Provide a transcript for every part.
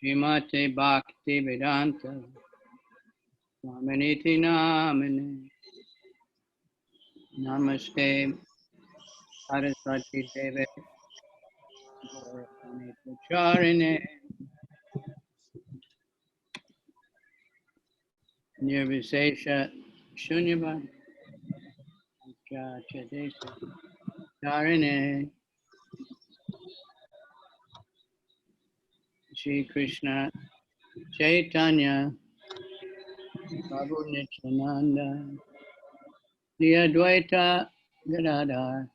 Srimate Bhakti Vedanta Swaminiti Namine Namaste Saraswati Deve Charine Nirvisesha Shunyava Chadesa Charine Shri Krishna Chaitanya Prabhu Nityananda Shri Advaita Gadadhar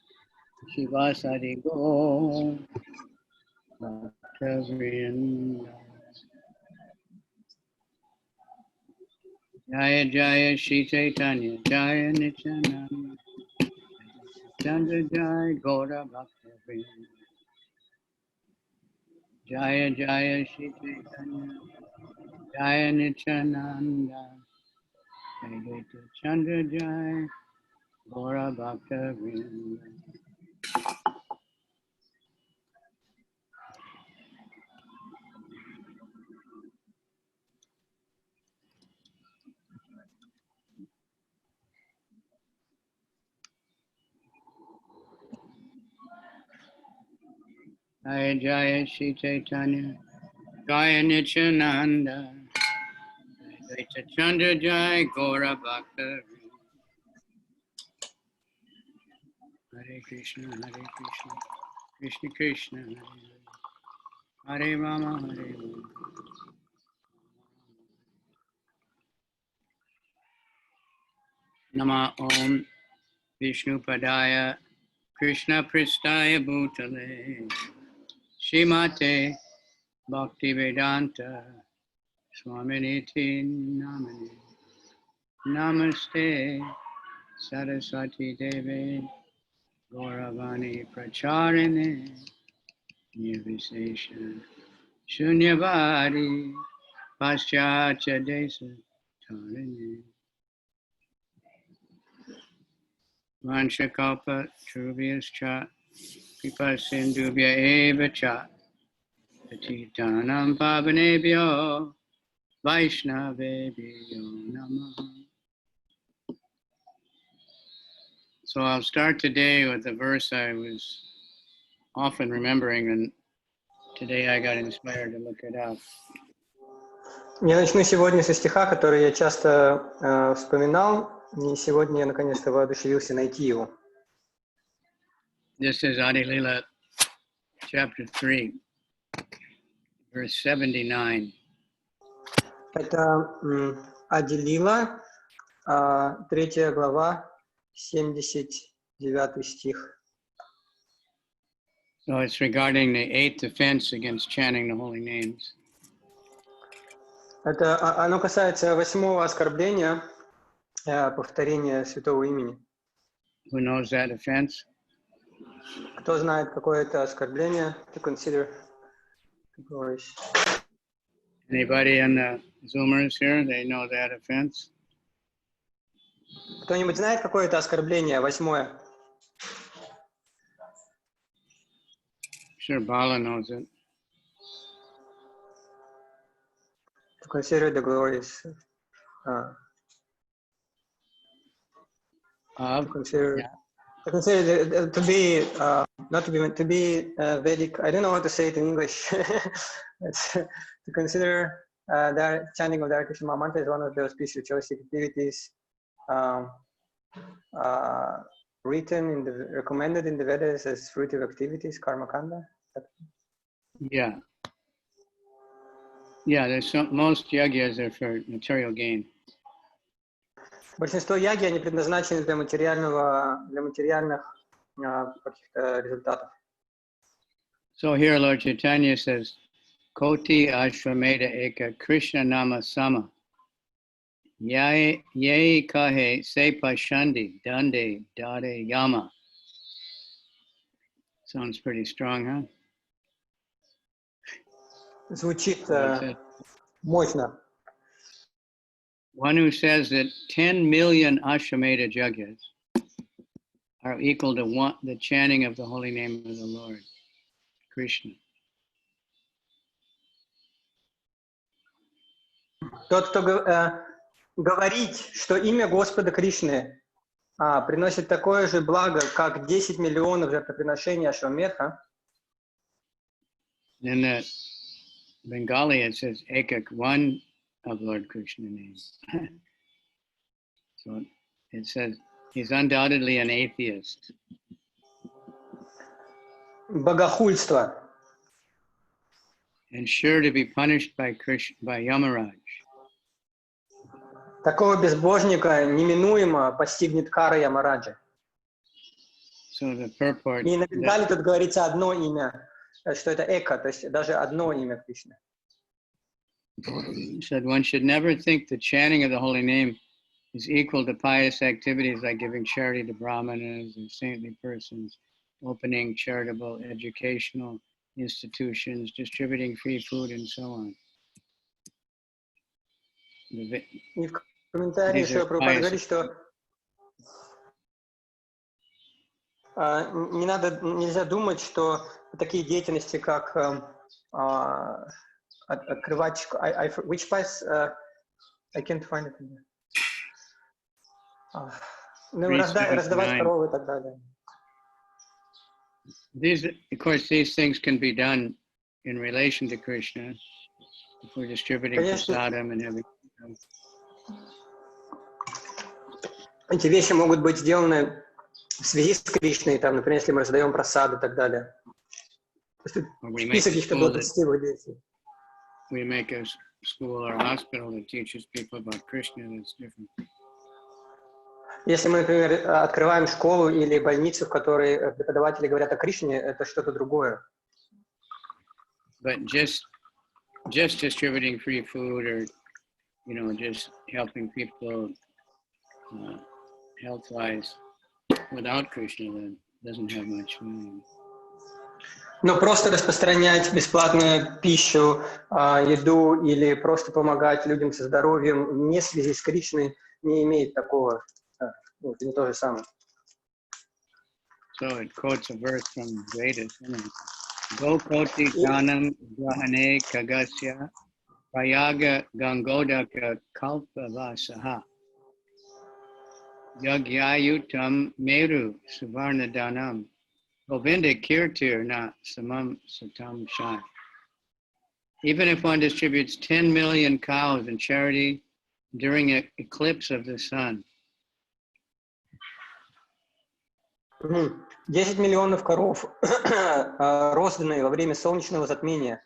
Shivasari Gaur Bhaktavrinda Jaya Jaya Shri Chaitanya Jaya Nityananda Chandra Jaya Gaura Bhaktavrinda Jaya Jaya Shri Chaitanya Jaya Nityananda Advaita Chandra Jaya Gaura Bhaktavrinda. Jaya Jaya Shri Chaitanya Jaya Nityananda Advaita Chandra Jaya Gaura Bhaktavrinda. Hare Krishna Krishna Krishna Hare Rama Hare Rama Nama Om Vishnu Padaya Krishna Pristaya Bhutale Shrimate Bhakti Vedanta Swaminiti Namane Namaste Saraswati Devi Gauravani Pracharine Nirvisesha Shunyavadi Paschatya Desa Tarine Vanchakalpa Trubhyascha Kripa Sindhubhya Eva Cha Patitanam Pavanebhyo Vaishnavebhyo Namaha. So I'll start today with a verse I was often remembering, and today I got inspired to look it up. Я начну сегодня со стиха, который я часто вспоминал, и сегодня я наконец-то воодушевился найти его. This is Ātmārāma chapter 3, verse 79. Это Мадхья-лила, 3 глава, 79 стих. So it's regarding the 8th offense against chanting the holy names. Оно касается 8-го оскорбления, повторения святого имени. Who knows that offense? Кто знает, какое это оскорбление? To consider the glories. Anybody in the Zoomers here? They know that offense? Кто-нибудь знает, какое это оскорбление, 8-е? Sure, Bala knows it. To consider the glories. To consider, yeah. to be not to be Vedic. I don't know how to say it in English. To consider the chanting of the Hare Krishna mantra is one of those spiritualistic activities written recommended in the Vedas as fruitive activities, karma kanda. Yeah. Yeah, most yagyas are for material gain. Большинство яги, они предназначены для материальных каких-то результатов. So here Lord Chaitanya says, Koti Ashvamedha Eka Krishna Nama Sama Yai Kahe Se Pashandi Dande Dade Yama. Sounds pretty strong, huh? Звучит мощно. One who says that 10 million Ashvamedha Yagyas are equal to the chanting of the holy name of the Lord, Krishna. тот, кто говорит, что имя Господа Кришны приносит такое же благо, как 10 миллионов жертвоприношений Ашваметха. In the Bengali it says ekak, one of Lord Krishna names. So it says he's undoubtedly an atheist. Богохульство. And sure to be punished by Yamaraj. Такого безбожника неминуемо постигнет кара Ямараджа. So the purport. И на Бенгале тут говорится одно имя, что это эка, то есть даже одно имя Кришны. Said one should never think the chanting of the holy name is equal to pious activities like giving charity to brahmanas and saintly persons, opening charitable educational institutions, distributing free food, and so on. И в комментарии еще Прабхупада говорит, что нельзя думать, что такие деятельности, как открывать... which place? I can't find it. Раздавать коровы и так далее. Of course, these things can be done in relation to Krishna. If we're distributing prasadam and everything. Эти вещи могут быть сделаны в связи с Кришной, там, например, если мы раздаем прасаду и так далее. Список каких-то благочестивых действий. We make a school or a hospital that teaches people about Krishna, that's different. Если мы, например, открываем школу или больницу, в которой преподаватели говорят о Кришне, это что-то другое. But just distributing free food or, just helping people health-wise without Krishna, that doesn't have much meaning. Но просто распространять бесплатную пищу, еду или просто помогать людям со здоровьем не в связи с Кришной не имеет такого. Это не то же самое. So it quotes a verse from Vedas. Gokoti Janam Grahane Kagasya Prayaga Gangodaka Kalpavasaha Yagyayutam Meru Suvarnadanam Govinda Kirtir Na Samam Satam Shai. Even if one distributes 10 million cows in charity during an eclipse of the sun. 10 миллионов коров, розданные во время солнечного затмения.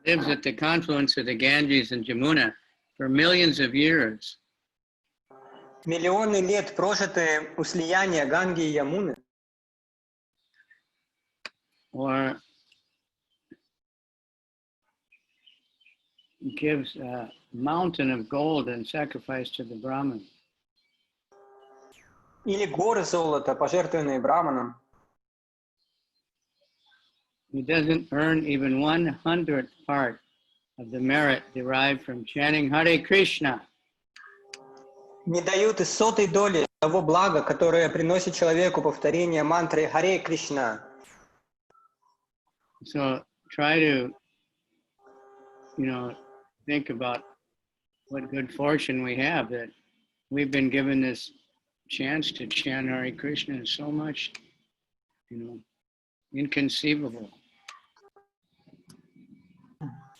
Lives at the confluence of the Ganges and Jamuna for millions of years. Миллионы лет прожитые у слияния Ганги и Ямуны. Or gives a mountain of gold and sacrifice to the Brahman. Или горы золота, пожертвованные Браманам. He doesn't earn even 100th part of the merit derived from chanting Hare Krishna. Не дают и сотой доли того блага, которое приносит человеку повторение мантры Харе Кришна. So try to, think about what good fortune we have that we've been given this chance to chant Hare Krishna. Is so much, inconceivable.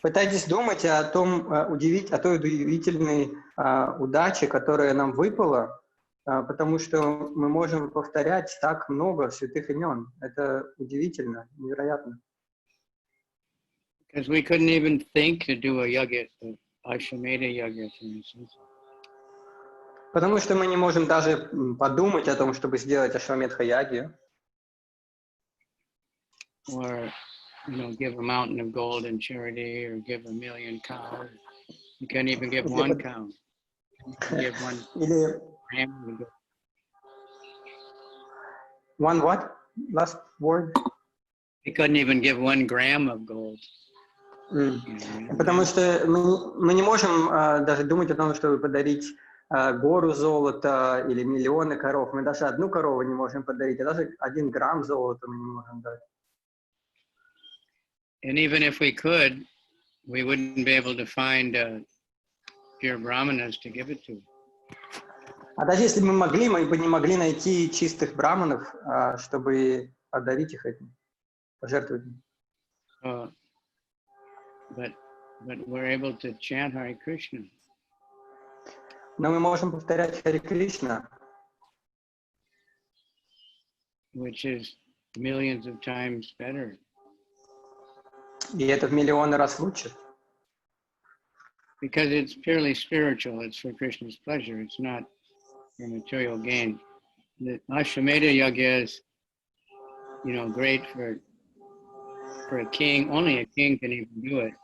Пытайтесь думать о той удивительной удаче, которая нам выпала, потому что мы можем повторять так много святых имен. Это удивительно, невероятно. Because we couldn't even think to do a yagya, Ashwamedha yagya, for instance. Потому что мы не можем даже подумать о том, чтобы сделать Ашвамедха-ягью. Or, give a mountain of gold in charity, or give 1 million cows. You can't even give one cow. You give 1 gram of gold. One what? Last word? You couldn't even give 1 gram of gold. Потому что мы не можем даже думать о том, чтобы подарить гору золота или миллионы коров. Мы даже одну корову не можем подарить, а даже 1 грамм золота мы не можем дать. And even if we could, we wouldn't be able to find pure brahmanas to give it to. А даже если бы мы могли, мы бы не могли найти чистых браманов, чтобы одарить их этим, пожертвовать им. But we're able to chant Hare Krishna. Но мы можем повторять Харе Кришна, which is millions of times better. и это в миллионы раз лучше. Because it's purely spiritual, it's for Krishna's pleasure, it's not for material gain. The Ashwamedha Yagya is, great for a king. Only a king can even do it.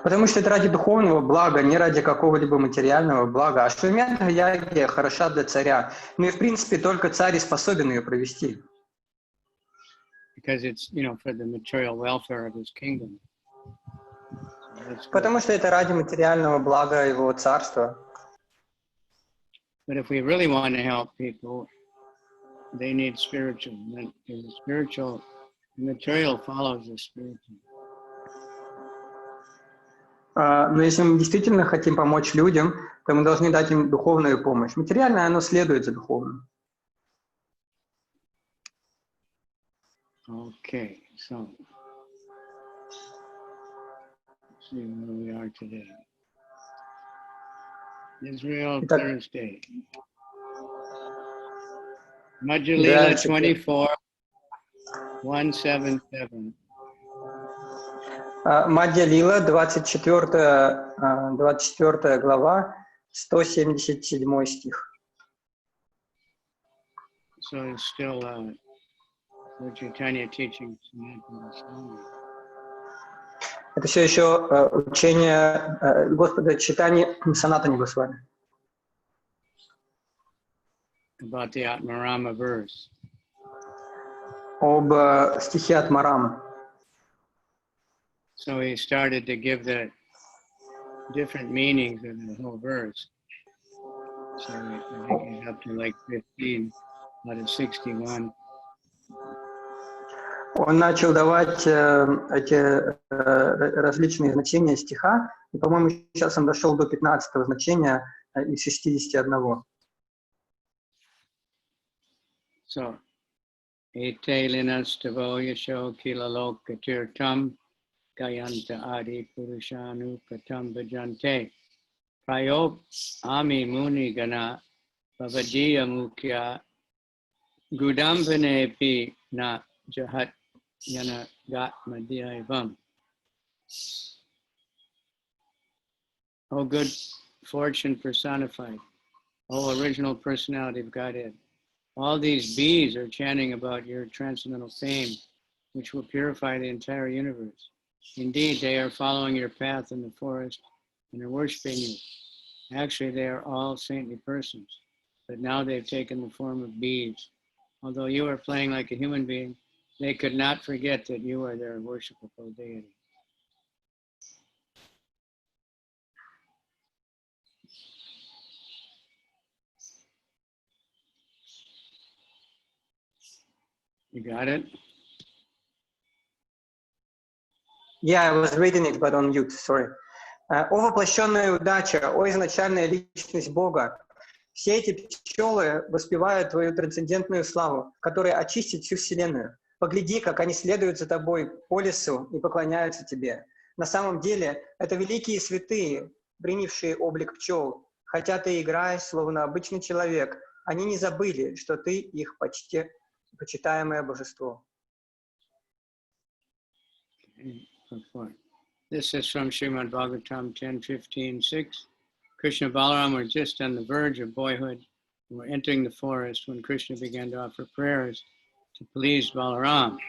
Потому что это ради духовного блага, не ради какого-либо материального блага. А Ашвамедха Ягья хороша для царя. Ну и в принципе только царь и способен ее провести. Because it's, for the material welfare of his kingdom. Потому что это ради материального блага его царства. But if we really want to help people, they need spiritual. The spiritual, the material follows the spiritual. Но если мы действительно хотим помочь людям, то мы должны дать им духовную помощь. Материальное, оно следует за духовным. Okay, so let's see where we are today. Israel Thursday. Madhya-lila 24.177. Мадхья-лила, 24 глава, 177 стих. So it's still Chaitanya teaching Kavicandra Swami. Это все еще учение Господа Чайтаньи Санатани Госвами. About the Ātmārāma Verse. Об стихе Ātmārāma. So he started to give the different meanings of the whole verse. So I think he's up to like 15 out of 61. Он начал давать эти различные значения стиха, и, по-моему, сейчас он дошел до 15-го значения из 61. So, ete linastavo yasho kilaloka tirtam gayanta adi purushanu katam bhajante prayop ami muni gana bhavadiya mukhya gudambane pi na jahat yana gat madhyavam. O good fortune personified, O original personality of Godhead, all these bees are chanting about your transcendental fame, which will purify the entire universe. Indeed, they are following your path in the forest and are worshiping you. Actually, they are all saintly persons, but now they've taken the form of bees. Although you are playing like a human being, they could not forget that you are their worshipable deity. You got it? Yeah, I was reading it, but on mute, sorry. О воплощенная удача, о изначальная личность Бога. Все эти пчелы воспевают твою трансцендентную славу, которая очистит всю Вселенную. Погляди, как они следуют за тобой по лесу и поклоняются тебе. На самом деле, это великие святые, принявшие облик пчел. Хотя ты играешь, словно обычный человек, они не забыли, что ты их почитаемое божество. This is from Srimad Bhagavatam 10.15.6. Krishna and Balaram were just on the verge of boyhood and were entering the forest when Krishna began to offer prayers to please Balaram.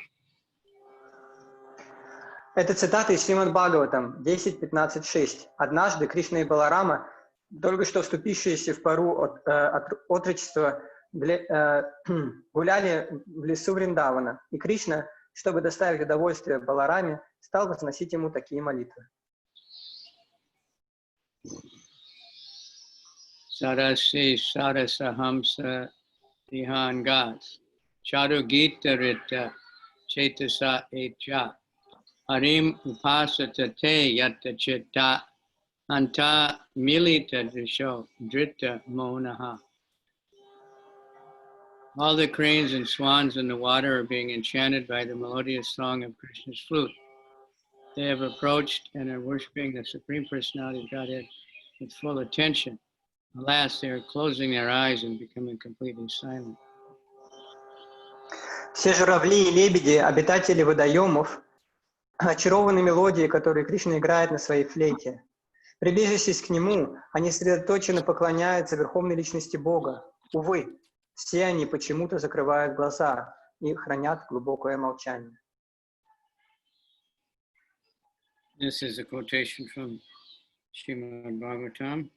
Это цитата из Сримад Бхагаватам 10.15.6. Однажды Кришна и Баларама, только что вступившиеся в пору отрочества, гуляли в лесу Вриндавана, и Кришна, чтобы доставить удовольствие Балараме, стал возносить ему такие молитвы. Sarasi Sarasahamsa Dihangas Charu Gita Rita Chaitasa Echa Harim upasatate yatta chitta anta milita drisho drita monaha. All the cranes and swans in the water are being enchanted by the melodious song of Krishna's flute. They have approached and are worshiping the Supreme Personality of Godhead with full attention. Alas, they are closing their eyes and becoming completely silent. Все журавли и лебеди, обитатели водоемов, очарованы мелодией, которую Кришна играет на своей флейте. Приблизившись к нему, они сосредоточенно поклоняются Верховной Личности Бога. Увы, все они почему-то закрывают глаза и хранят глубокое молчание. This is a quotation from Srimad Bhagavatam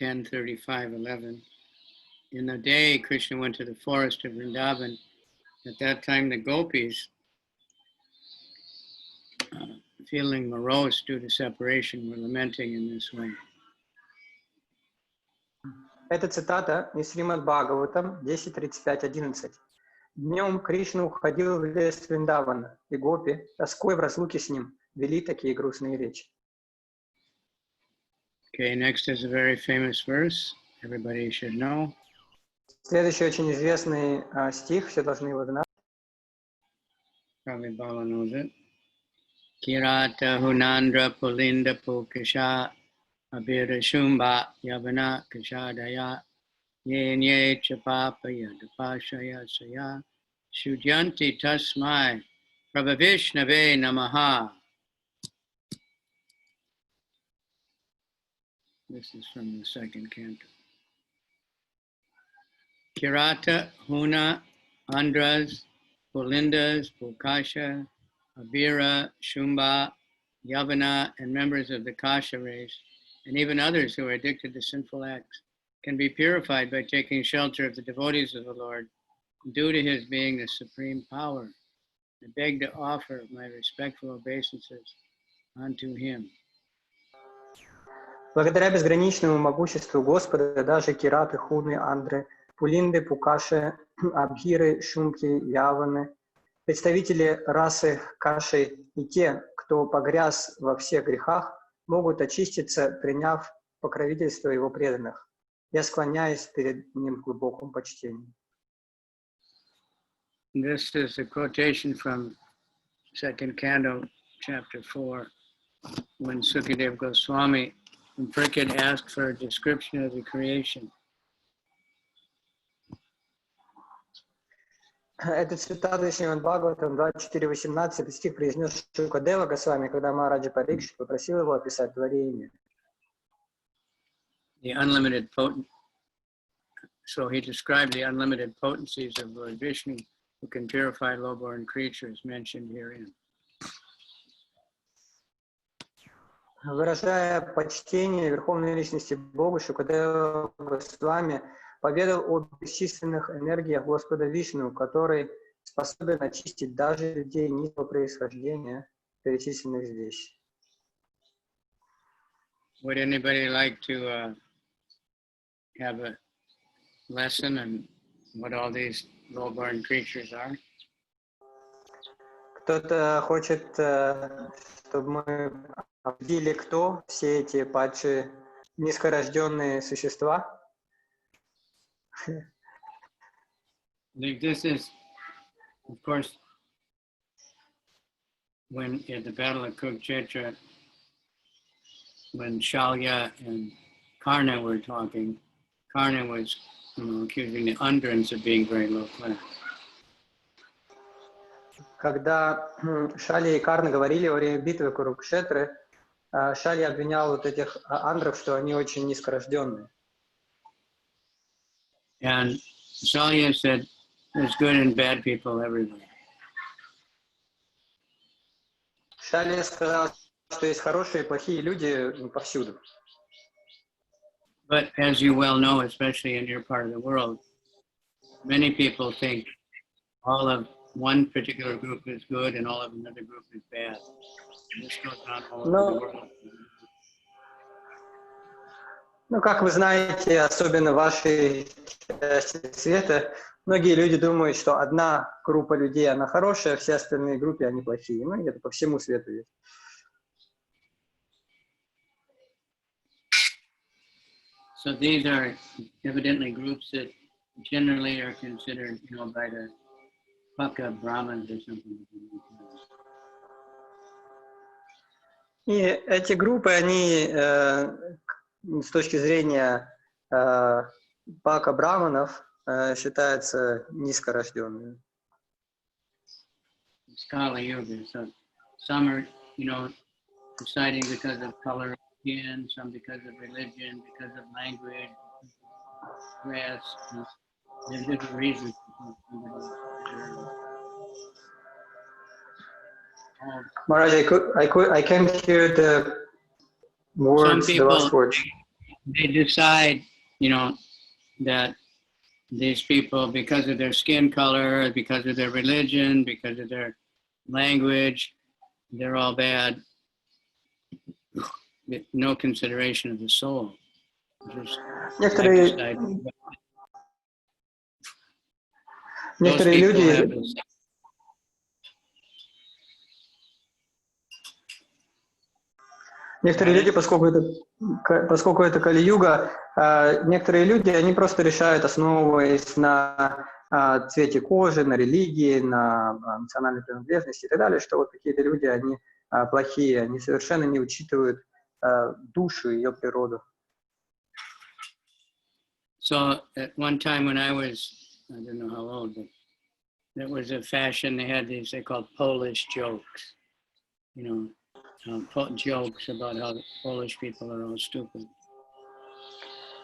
10:35:11. In the day Krishna went to the forest of Vrindavan. At that time the gopis, feeling morose due to separation, were lamenting in this way. Это цитата из Шримад Бхагаватам 10.35.11. Днем Кришна уходил в лес Вриндавана, и гопи, тоскуя в разлуке с ним, вели такие грустные речи. Okay, next is a very famous verse. Everybody should know. Следующий очень известный стих, все должны его знать. Probably Bala knows it. Kirata Hunandra Pulinda Pukasha Abhira Shumba Yavana Kashadaya Yenye Chapapaya Dapashaya Saya Shudyanti Tasmai Prabhavishnave Namaha. This is from the second canto. Kirata, Huna, Andras, Pulindas, Pukasha, Abhira, Shumba, Yavana, and members of the Kasha race, and even others who are addicted to sinful acts, can be purified by taking shelter of the devotees of the Lord, due to his being the supreme power. I beg to offer my respectful obeisances unto him. Благодаря безграничному могуществу Господа, даже Кираты, Хуны, Андры, Пулинды, Пукаши, Абхиры, Шумки, Яваны, представители расы Каши и те, кто погряз во всех грехах, могут очиститься, приняв покровительство его преданных. Я склоняюсь перед ним в глубоком почтении. This is a quotation from second canto, chapter 4, when Sukadeva Goswami and Parikshit asked for a description of the creation. Это цитата из Шримад Бхагаватам 24.18, стих произнес Шукадева Госвами, когда Махараджа Парикшит попросил его описать творение. The unlimited so he described the unlimited potencies of Lord Vishnu, who can purify low-born creatures, mentioned herein. Выражая почтение Верховной Личности Бога, Шукадева Госвами поведал о бесчисленных энергиях Господа Вишну, который способен очистить даже людей низкого происхождения, перечисленных здесь. Would anybody like to have a lesson on what all these low-born creatures are? Кто-то хочет, чтобы мы обсудили, кто все эти падшие низкорожденные существа? This is, of course, when at the Battle of Kurukshetra, when Shalya and Karna were talking, Karna was, accusing the Andrins of being very low class. Когда Шали и Карна говорили во время битвы Курукшетры, Шали обвинял вот этих андров, что они очень низкорожденные. And Shalya said, there's good and bad people everywhere. Шали сказал, что есть хорошие и плохие люди повсюду. But as you well know, especially in your part of the world, many people think all of one particular group is good and all of another group is bad. This goes on all over the world. Ну, как вы знаете, особенно в вашей части света, Многие люди думают, что одна группа людей, она хорошая, все остальные группы, они плохие. Ну, это по всему свету есть. So these are evidently groups that generally are considered, by the Paka Brahmins or something. И эти группы, они с точки зрения пака браманов считаются низкорожденными. Skala Yoga. So some are, deciding because of color of skin, some because of religion, because of language, dress. There's different reasons. Maharaj, I can't hear the words, the last words. They decide, that these people, because of their skin color, because of their religion, because of their language, they're all bad. No consideration of the soul. Just некоторые люди, поскольку это Кали-юга, некоторые люди, они просто решают, основываясь на цвете кожи, на религии, на национальной принадлежности и так далее, что вот какие-то люди, они плохие, они совершенно не учитывают душу, ее природу. So at one time when I don't know how old, but there was a fashion, they had these, they called Polish jokes, jokes about how Polish people are all stupid.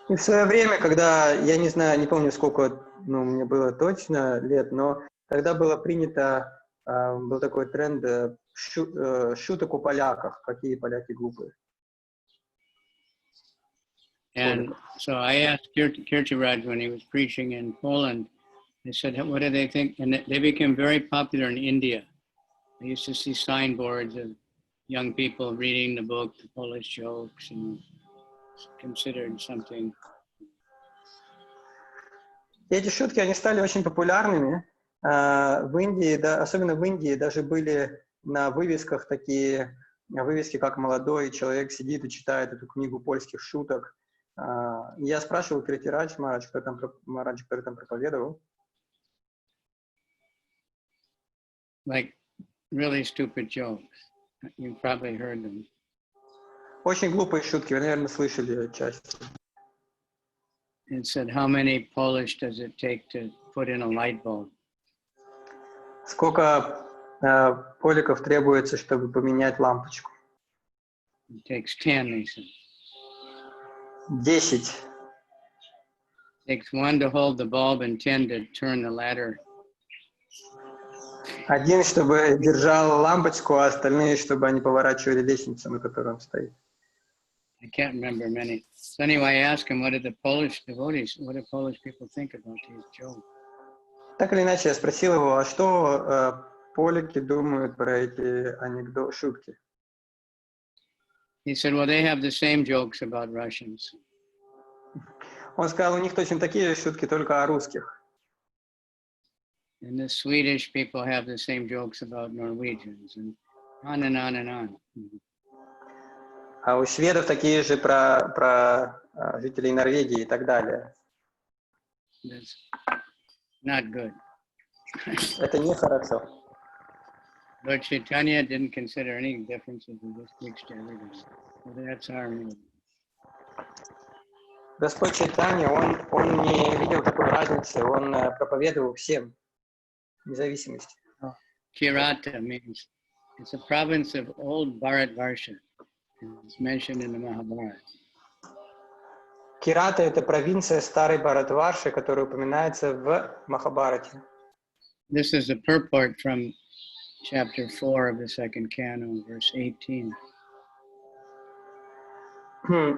И в свое время, когда, я не знаю, не помню, сколько мне было точно лет, но тогда было принято, был такой тренд шуток о поляках, какие поляки глупые. And so I asked Kirtiraj when he was preaching in Poland, I said, what do they think? And they became very popular in India. I used to see signboards of young people reading the book, the Polish jokes, and considered something. Эти шутки, они стали очень популярными. В Индии, особенно в Индии, даже были на вывесках такие вывески, как молодой человек сидит и читает эту книгу польских шуток. Я спрашивал Критирадж Марадж, который там проповедовал. Like really stupid jokes. You've probably heard them. Очень глупые шутки, вы, наверное, слышали часть. And said, how many Polish does it take to put in a light bulb? Сколько поликов требуется, чтобы поменять лампочку? It takes 10, they said. 10. It takes 1 to hold the bulb and 10 to turn the ladder. 1, чтобы держал лампочку, а остальные, чтобы они поворачивали лестницу, на которой он стоит. I can't remember many. So anyway, I asked him, what do Polish people think about these jokes? Так или иначе, я спросил его, а что полики думают про эти шутки? He said, well, they have the same jokes about Russians. Он сказал, у них точно такие же шутки, только о русских. And the Swedish people have the same jokes about Norwegians, and on and on and on. А у шведов такие же про жителей Норвегии и так далее. That's not good. Это нехорошо. Lord Chaitanya didn't consider any differences in this mixed everything. So that's our rule. Господь Чайтанья, он не видел такой разницы, он проповедовал всем, вне зависимости. Kirata means it's a province of old Bharatvarsha. It's mentioned in the Mahabharata. Кирата — это провинция старой Бхаратварши, которая упоминается в Махабхарате. This is a purport from chapter 4 of the second canto, verse 18.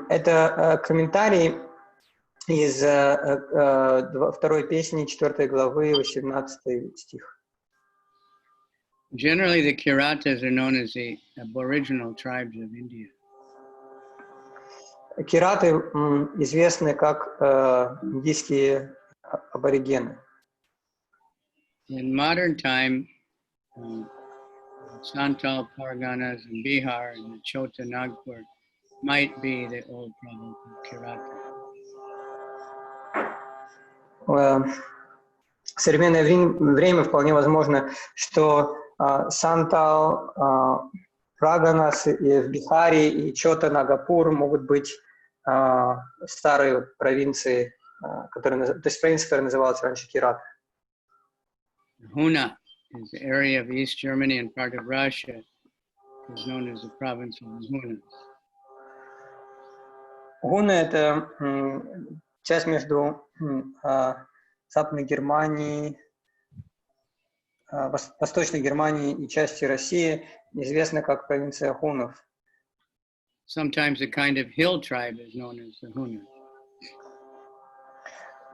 Это комментарий из второй песни 4 главы, 18 стих. Generally, the Kiratas are known as the aboriginal tribes of India. Кираты известны как индийские аборигены. In modern time, Santal Parganas in Bihar and the Chota Nagpur might be the old province of Kirata. В современное время вполне возможно, что Сантал, Праганас в Бихаре и Чота Нагапур могут быть старые провинции, то есть провинция, которая называлась раньше Кират. Huna is the area of East Germany and part of Russia is known as the province of the Hunas. Гуна — это часть между Западной Германией, Восточной Германией и частью России, известна как провинция хунов. Sometimes a kind of hill tribe is known as the Hunas.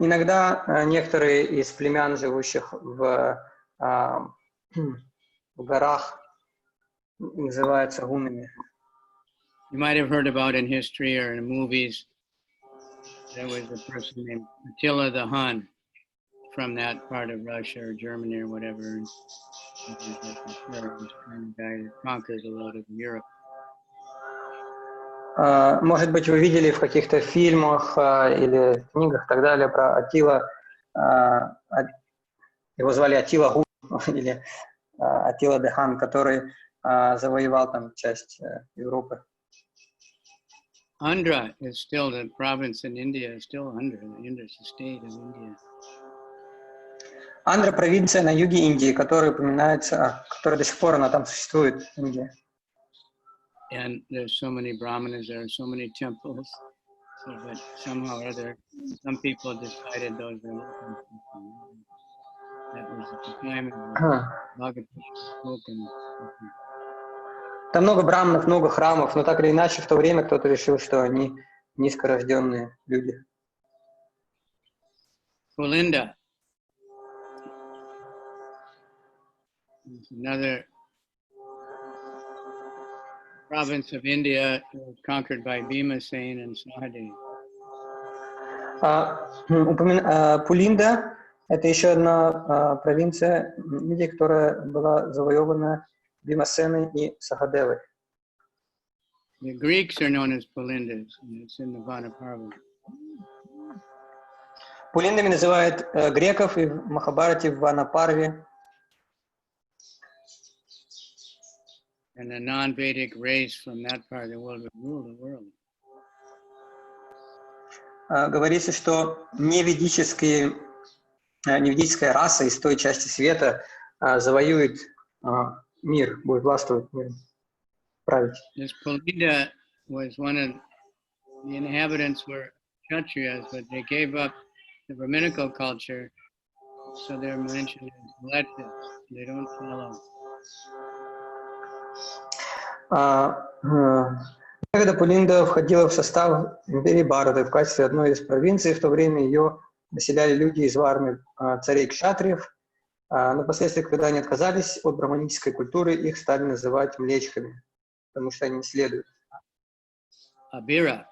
Иногда некоторые из племен, живущих в горах, называются гунами. You might have heard about in history or in movies, there was a person named Attila the Hun from that part of Russia or Germany or whatever. And he was like a guy that conquered a lot of Europe. Может быть, вы видели в каких-то фильмах или книгах и так далее про Аттила. Его звали Аттила Гун или Аттила де Хан, который завоевал там часть Европы. Andhra is still the province in India, is still Andhra. Andhra is the state of India. Андхра — провинция на юге Индии, которая упоминается, которая до сих пор она там существует в Индии. And there's so many brahmanas there, so many temples, so that somehow or other, some people decided those were local. That was at the time of Bhagavatam spoken. Там много браманов, много храмов, но так или иначе в то время кто-то решил, что они низкорожденные люди. Pulinda is another province of India conquered by Bhimasena and Sahadev. Пулинда — это еще одна провинция Индии, которая была завоевана Бимасеной и Сахадевой. The Greeks are known as Pulindas, and it's in the Vanaparva. Пулиндами называют греков и в Махабхарате в Ванапарве. And a non-Vedic race from that part of the world would rule the world. Говорится, что неведическая раса из той части света завоюет мир, будет властвовать миром, править. This Pulinda was one of the inhabitants were Kshatriyas, but they gave up the Brahminical culture, so they're mentioned as Mlechas. They don't follow. Когда Пулинда входила в состав империи Бхараты в качестве одной из провинций, в то время ее населяли люди из варны царей кшатриев, но впоследствии, когда они отказались от брахманической культуры, их стали называть млечхами, потому что они не следуют. Abira,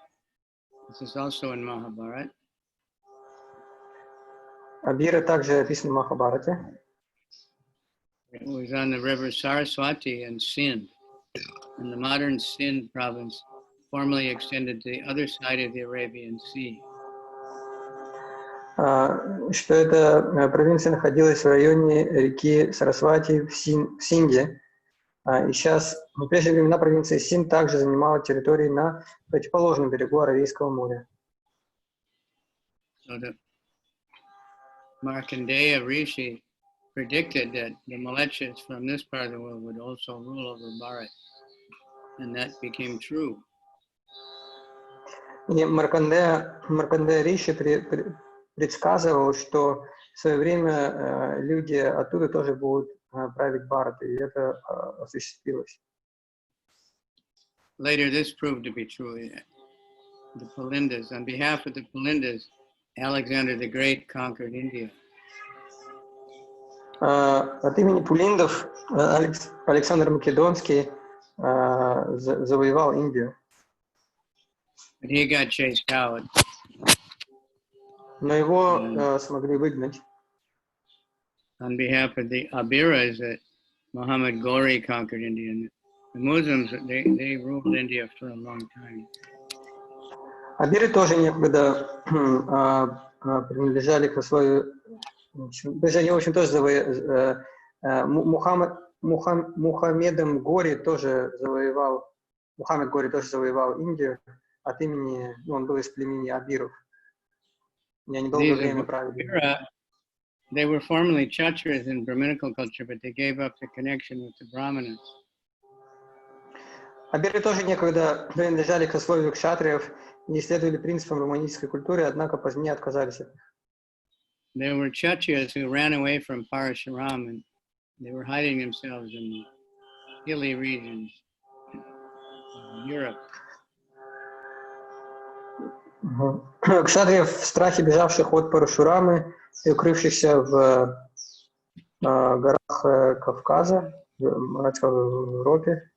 this is also in Mahabharata. Абира также описан в Махабхарате. It was on the river Saraswati in Sindh, and the modern Sindh province formerly extended to the other side of the Arabian Sea. Что эта провинция находилась в районе реки Сарасвати в Синде. И сейчас, в прежние времена, провинция Синд также занимала территории на противоположном берегу Аравийского моря. So the Markandeya Rishi predicted that the Mlechas from this part of the world would also rule over Bharat, and that became true. И Маркандея Риши предсказывал, что в свое время люди оттуда тоже будут править Бхаратой, и это осуществилось. Later, this proved to be true. The Pulindas, on behalf of the Pulindas, Alexander the Great conquered India. От имени Пулиндов Александр Македонский завоевал Индию. But he got chased out. Но его смогли выгнать. on behalf of the Abiras that Muhammad Ghori conquered India. And the Muslims, they ruled India for a long time. Абиры тоже некогда принадлежали к условию, то есть они, в общем, тоже Мухаммедом Гори тоже завоевал, Мухаммед Гори тоже завоевал Индию от имени, он был из племени Абиров. И они долгое время правили. They were formerly Kshatriyas in Brahminical culture, but they gave up the connection with the Brahmanas. Абиры тоже некогда принадлежали к сословию кшатриев и исследовали принципам романической культуры, однако позднее отказались от них. There were Kshatriyas who ran away from Parashuram and they were hiding themselves in the hilly regions of Europe. Кшатриев в страхе бежавших от Парашурамы и укрывшихся в горах Кавказа, в Европе.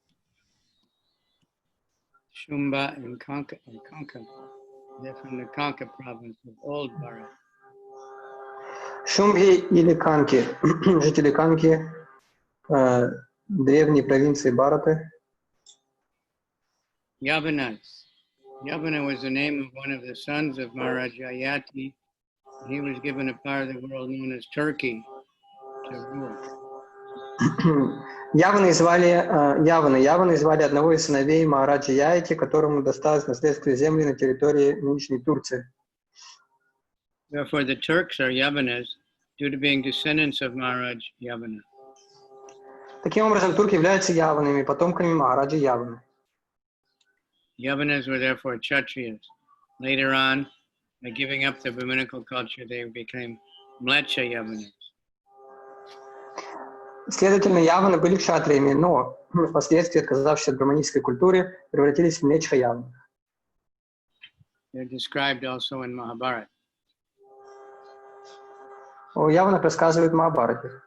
Shumba and Kanka, they're from the Kanka province of Old Bharat. Шумбхи или Канки, жители Канки, древней провинции Бхараты. Yavanas. Yavana was the name of one of the sons of Maharaj Jayati. He was given a part of the world known as Turkey to rule. Яваны звали одного из сыновей Махараджа Яйти, которому досталось наследство земли на территории нынешней Турции. Therefore, the Turks are Yavanas due to being descendants of Maharaj Yavana. Таким образом, турки являются яванами, потомками Махараджа Яваны. Yavanas were therefore Kshatriyas. Later on, by giving up the Brahminical culture, they became Mlecha Yavanas. Следовательно, яваны были кшатриями, но впоследствии, отказавшись от браманической культуры, превратились в млечха яванов. They're described also in Mahabharata. О яванах рассказывает Махабхарата.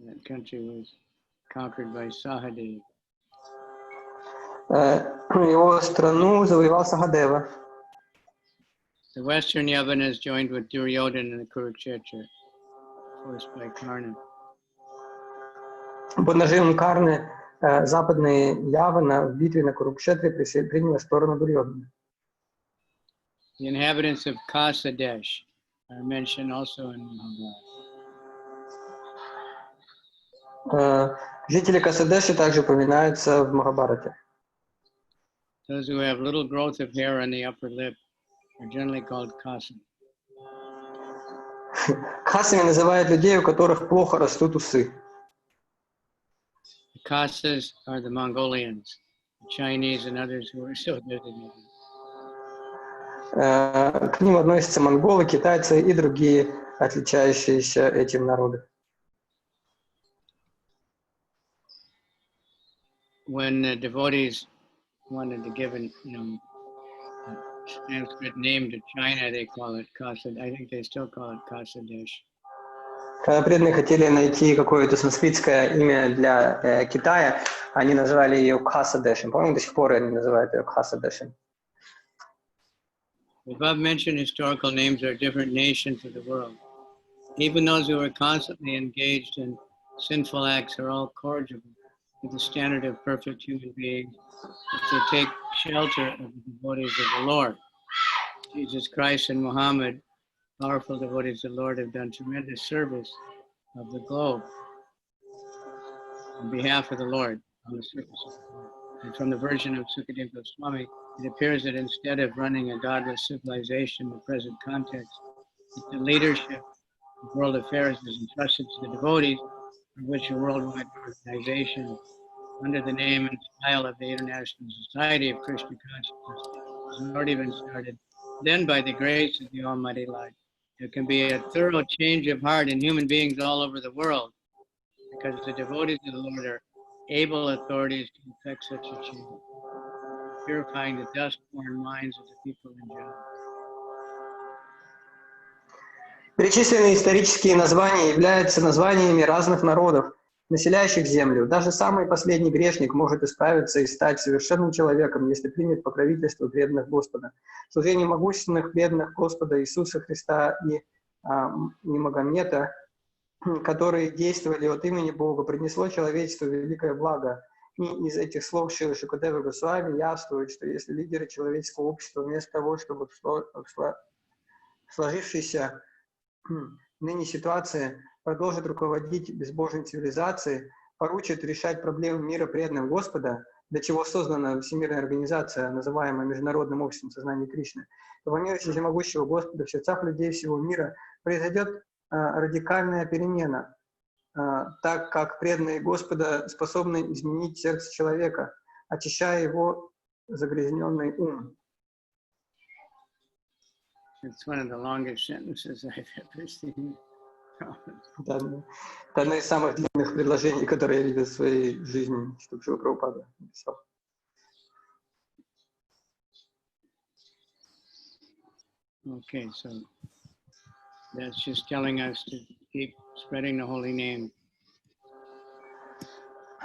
That country was conquered by Sahadev. Его страну завоевал Сахадева. The Western Yavanas joined with Duryodhana in the Kurukshetra, forced by Karna. Под нажимом Карны западные Явана в битве на Курукшетре приняли сторону Дурьодхана. The inhabitants of Kasadesh are mentioned also in Mahabharata. Жители Касадеши также упоминаются в Махабхарате. Those who have little growth of hair on the upper lip are generally called Kasam. Касами называют людей, у которых плохо растут усы. The Kasas are the Mongolians, the Chinese and others who are so designated. К ним относятся монголы, китайцы и другие, отличающиеся этим народы. When devotees wanted to give a Sanskrit name to China, they call it Kasad. I think they still call it Kasadesh. Когда преданные хотели найти какое-то санскритское имя для Китая, они назвали ее Касадешем. По-моему, до сих пор они называют ее Касадешем. The above-mentioned historical names are different nations of the world. Even those who are constantly engaged in sinful acts are all corrigible to the standard of perfect human beings if they take shelter of the devotees of the Lord. Jesus Christ and Muhammad, powerful devotees of the Lord, have done tremendous service of the globe on behalf of the Lord on the surface of the globe. And from the version of Kavicandra Swami, it appears that instead of running a godless civilization in the present context, that the leadership of world affairs is entrusted to the devotees, for which a worldwide organization under the name and style of the International Society of Krishna Consciousness has already been started. Then, by the grace of the Almighty Lord, there can be a thorough change of heart in human beings all over the world, because the devotees of the Lord are able authorities to effect such a change, purifying the dust-born minds of the people in general. Перечисленные исторические названия являются названиями разных народов, населяющих землю. Даже самый последний грешник может исправиться и стать совершенным человеком, если примет покровительство преданных Господа. Служение могущественных преданных Господа Иисуса Христа и Магомета, которые действовали от имени Бога, принесло человечеству великое благо. И из этих слов Шрилы Шукадевы Госвами явствует, что если лидеры человеческого общества вместо того, чтобы в сложившейся ныне ситуации продолжат руководить безбожной цивилизацией, поручат решать проблемы мира преданным Господа, для чего создана Всемирная организация, называемая Международным обществом сознания Кришны, то по милости всемогущего Господа в сердцах людей всего мира произойдет радикальная перемена, так как преданные Господа способны изменить сердце человека, очищая его загрязненный ум. It's one of the longest sentences I've ever seen. Это одно из самых длинных предложений, которые я видел в своей жизни, чтобы Шрила Прабхупада написал. Okay, so that's just telling us to keep spreading the holy name.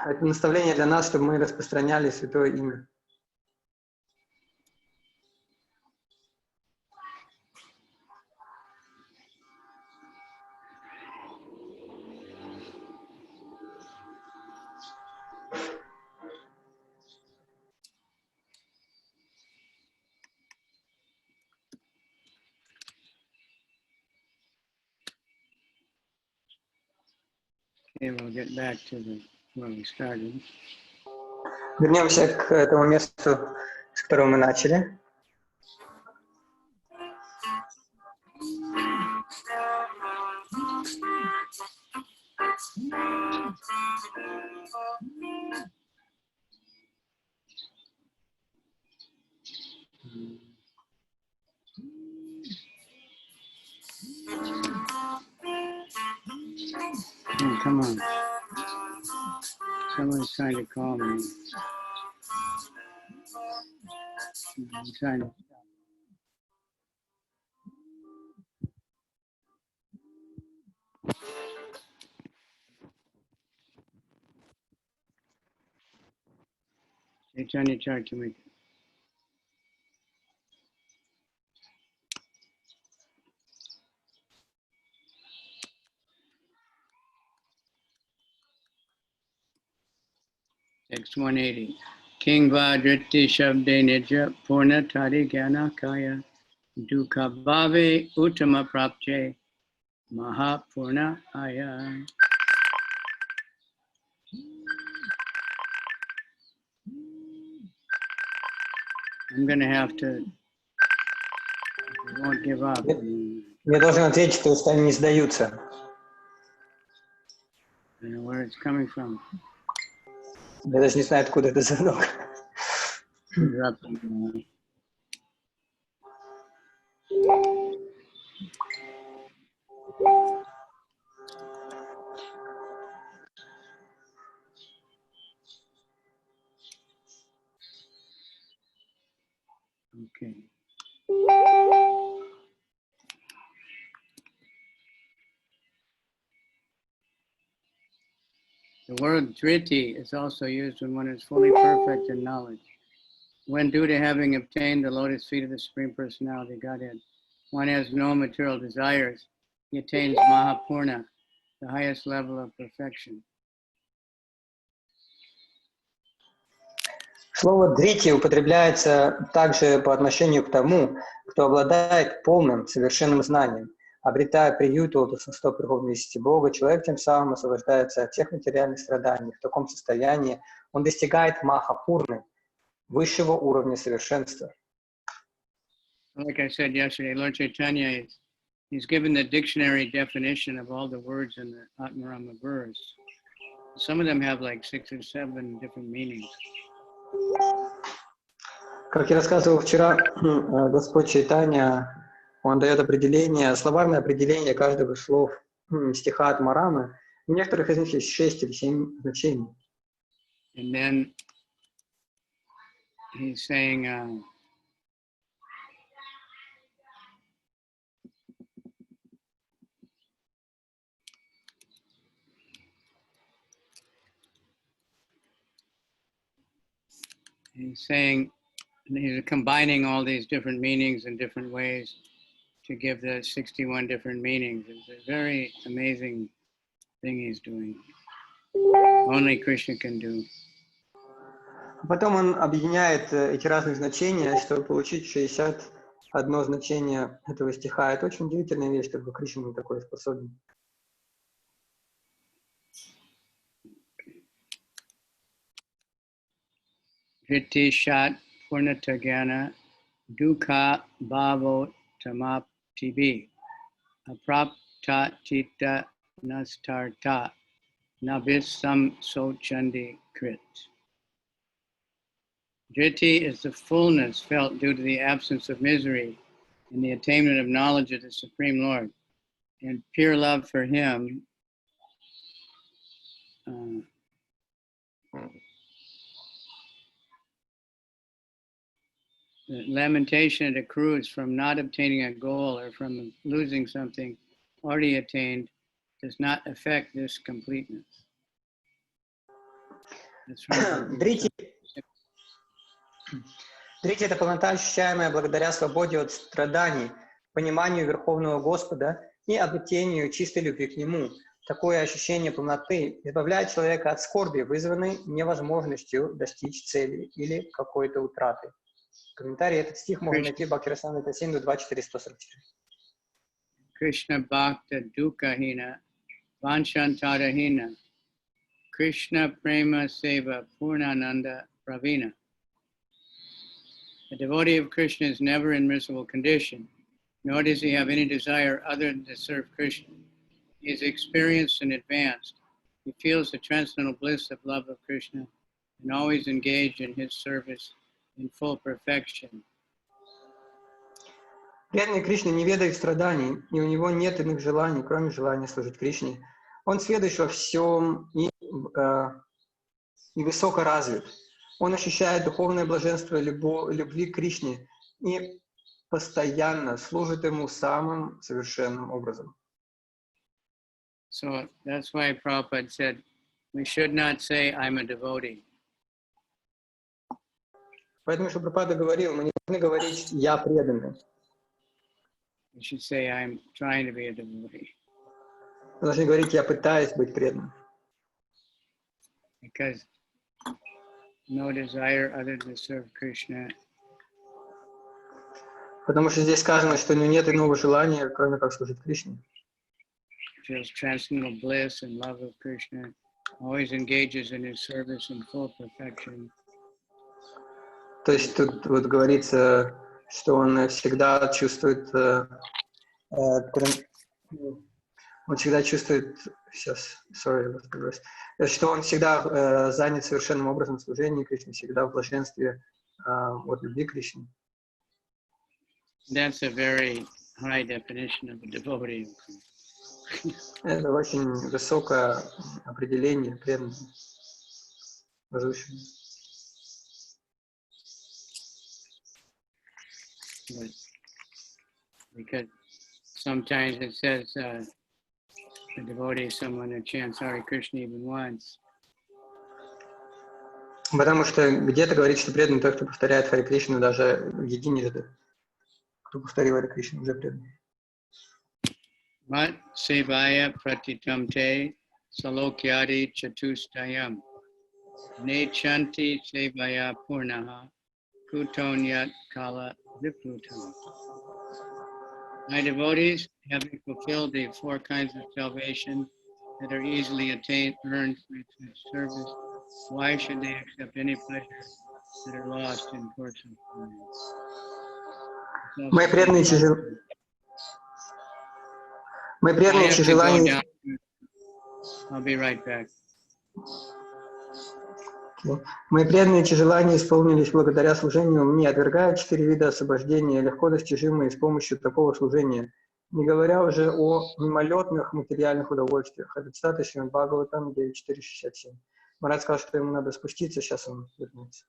Это наставление для нас, чтобы мы распространяли святое имя. Okay, we'll get back to where we started. Вернемся к этому месту, с которого мы начали. Oh, come on. Someone's trying to call me. I'm trying to. Chайтанья-чаритамрита. Text 180. King Vadriti Shabde Nija Purna Tari Gyana Kaya Dukha Bhave Uttama Prapche Mahapurna Aya. I'm going to have to, I won't give up. Я должен ответить, что устами не сдаются. I don't know where it's coming from. Я даже не знаю, откуда это звонок. Okay. The word driti is also used when one is fully perfect in knowledge. When due to having obtained the lotus feet of the Supreme Personality Godhead, one has no material desires, he attains Mahapurna, the highest level of perfection. Слово «дрити» употребляется также по отношению к тому, кто обладает полным, совершенным знанием. Обретая приют у лотосных стоп Верховной Истины Бога, человек тем самым освобождается от всех материальных страданий. В таком состоянии он достигает Махапурны, высшего уровня совершенства. Like I said yesterday, Lord Chaitanya, he's given the dictionary definition of all the words in the Ātmārāma Verse. Some of them have like 6 or 7 different meanings. Как я рассказывал вчера, Господь Чайтанья, он дает определение, словарное определение каждого слов стиха Ātmārāma. У некоторых из них есть 6 или 7 значений. And then he's saying, he's saying, he's combining all these different meanings in different ways to give the 61 different meanings. It's a very amazing thing he's doing. Only Krishna can do. Потом он объединяет эти разные значения, чтобы получить 61 значение этого стиха. Это очень удивительная вещь, только Кришна не такой способен. Vritti shat purnatagana dukha bhavo tamaptibi aprapta chitta nastarta nabhisam sochandi krit. Vritti is the fullness felt due to the absence of misery and the attainment of knowledge of the Supreme Lord. And pure love for Him the lamentation it accrues from not obtaining a goal or from losing something already attained does not affect this completeness. Дрити — это полнота, ощущаемая благодаря свободе от страданий, пониманию Верховного Господа и обретению чистой любви к Нему. Такое ощущение полноты избавляет человека от скорби, вызванной невозможностью достичь цели или какой-то утраты. Комментарий: этот стих можно найти в Бхакти-расамрita 7.204.144. Krishna Bhakta Dukkahina Vanshantadahina Krishna Prema Seva Purnananda Pravina. The devotee of Krishna is never in miserable condition, nor does he have any desire other than to serve Krishna. He is experienced and advanced. He feels the transcendental bliss of love of Krishna and always engaged in his service in full perfection. Преданный Кришне не ведает страданий, и у него нет иных желаний, кроме желания служить Кришне. Он сведущ во всем и высоко развит. Он ощущает духовное блаженство любви к Кришне и постоянно служит ему самым совершенным образом. So that's why Prabhupada said, we should not say, I'm a devotee. Поэтому, что Прабхупада говорил, мы не должны говорить «я преданный». We should say, I'm trying to be a devotee. Мы должны говорить «я пытаюсь быть преданным». Because no desire other than to serve Krishna. Потому что здесь сказано, что у него нет иного желания, кроме как служить Кришне. Feels transcendental bliss and love of Krishna, always engages in his service in full perfection. То есть тут вот говорится, что он всегда чувствует, что он всегда занят совершенным образом служения Кришне, всегда в блаженстве от любви к Кришне. That's a very high definition of a devotee. Это очень высокое определение преданного, возвышенного. Because sometimes it says a devotee is someone who chants Hare Krishna even once. Потому что где-то говорит, что преданный тот, кто повторяет Харе Кришну даже единожды. Кто повторил Харе Кришну, уже преданный. Mat sevaya pratitam te salokyadi chatustayam nechanti sevaya purnaha kutonyat kala viplutam. My devotees, having fulfilled the four kinds of salvation that are easily attained, earned through such service, why should they accept any pleasures that are lost in course of time? Мои преданные желания... I'll be right back. Мои преданные желания исполнились благодаря служению мне, отвергая 4 вида освобождения, легко достижимые с помощью такого служения, не говоря уже о мимолетных материальных удовольствиях. Это цитата Шримад Бхагаватам 9.4.67. Марат сказал, что ему надо спуститься, сейчас он вернется.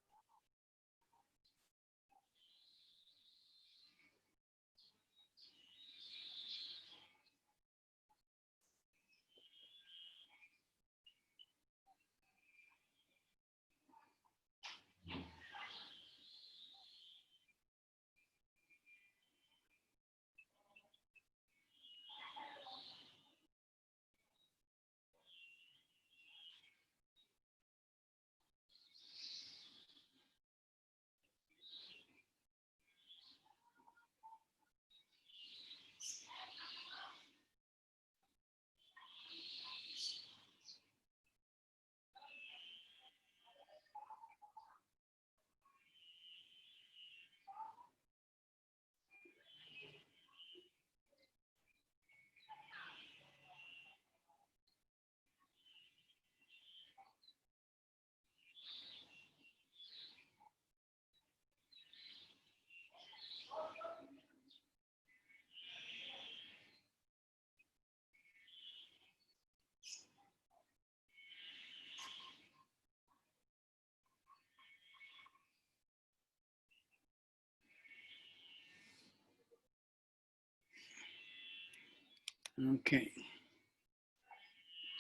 Okay.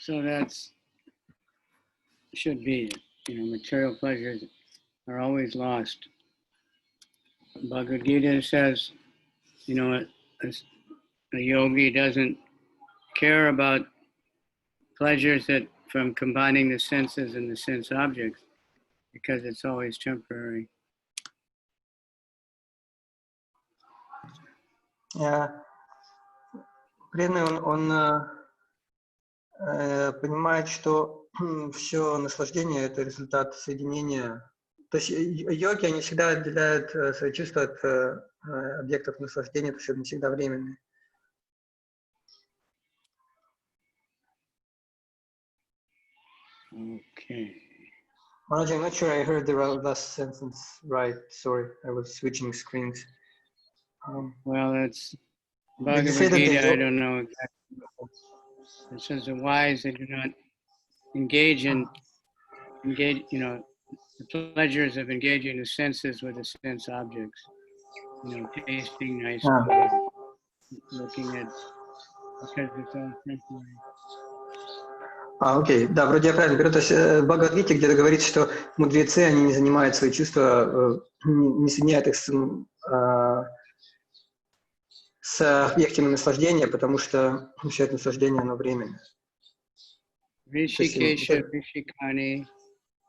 So that's should be it. Material pleasures are always lost. Bhagavad Gita says, a yogi doesn't care about pleasures that from combining the senses and the sense objects because it's always temporary. Преданный, он понимает, что все наслаждение – это результат соединения. То есть йоги, они всегда отделяют свои чувства от объектов наслаждения, то есть они всегда временные. Okay. Maharaj, I'm not sure I heard the last sentence right. Sorry, I was switching screens. Well, it's Bhagavad Gita, I don't know exactly. It says the wise, they do not engage, the pleasures of engaging the senses with the sense objects. Tasting nice food, looking at, because it's all temporary. Окей, да, вроде я правильно говорю. То есть в Бхагавад-гите где-то говорится, что мудрецы, они не занимают свои чувства, не соединяют их с объектами наслаждения, потому что все это наслаждение, оно временно. Rishikesha Rishikani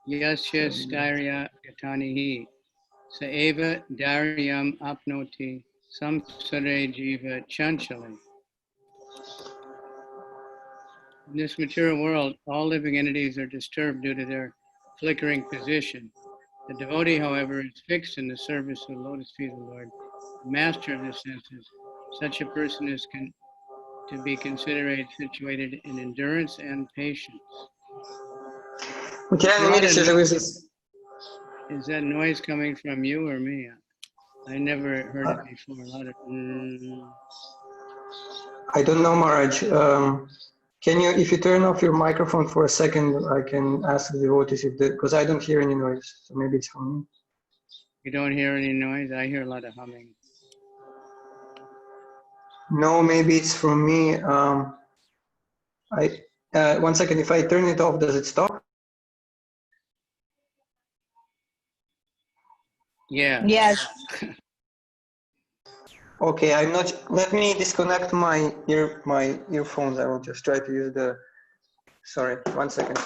Yasya Sthairya Yatanihi Saeva Daryam Apnoti Samsare Jiva Chanchali. In this material world, all living entities are disturbed due to their flickering position. The devotee, however, is fixed in the service of the lotus feet of the Lord, the master of the senses. Such a person is to be considered situated in endurance and patience. Is that noise coming from you or me? I never heard it before. A lot of. I don't know, Maharaj. Can you, if you turn off your microphone for a second, I can ask the devotees because I don't hear any noise. So maybe it's from me. You don't hear any noise? I hear a lot of humming. No, maybe it's from me. One second. If I turn it off, does it stop? Yeah. Yes. Okay, I'm not. Let me disconnect my earphones. I will just try to use the. Sorry, 1 second.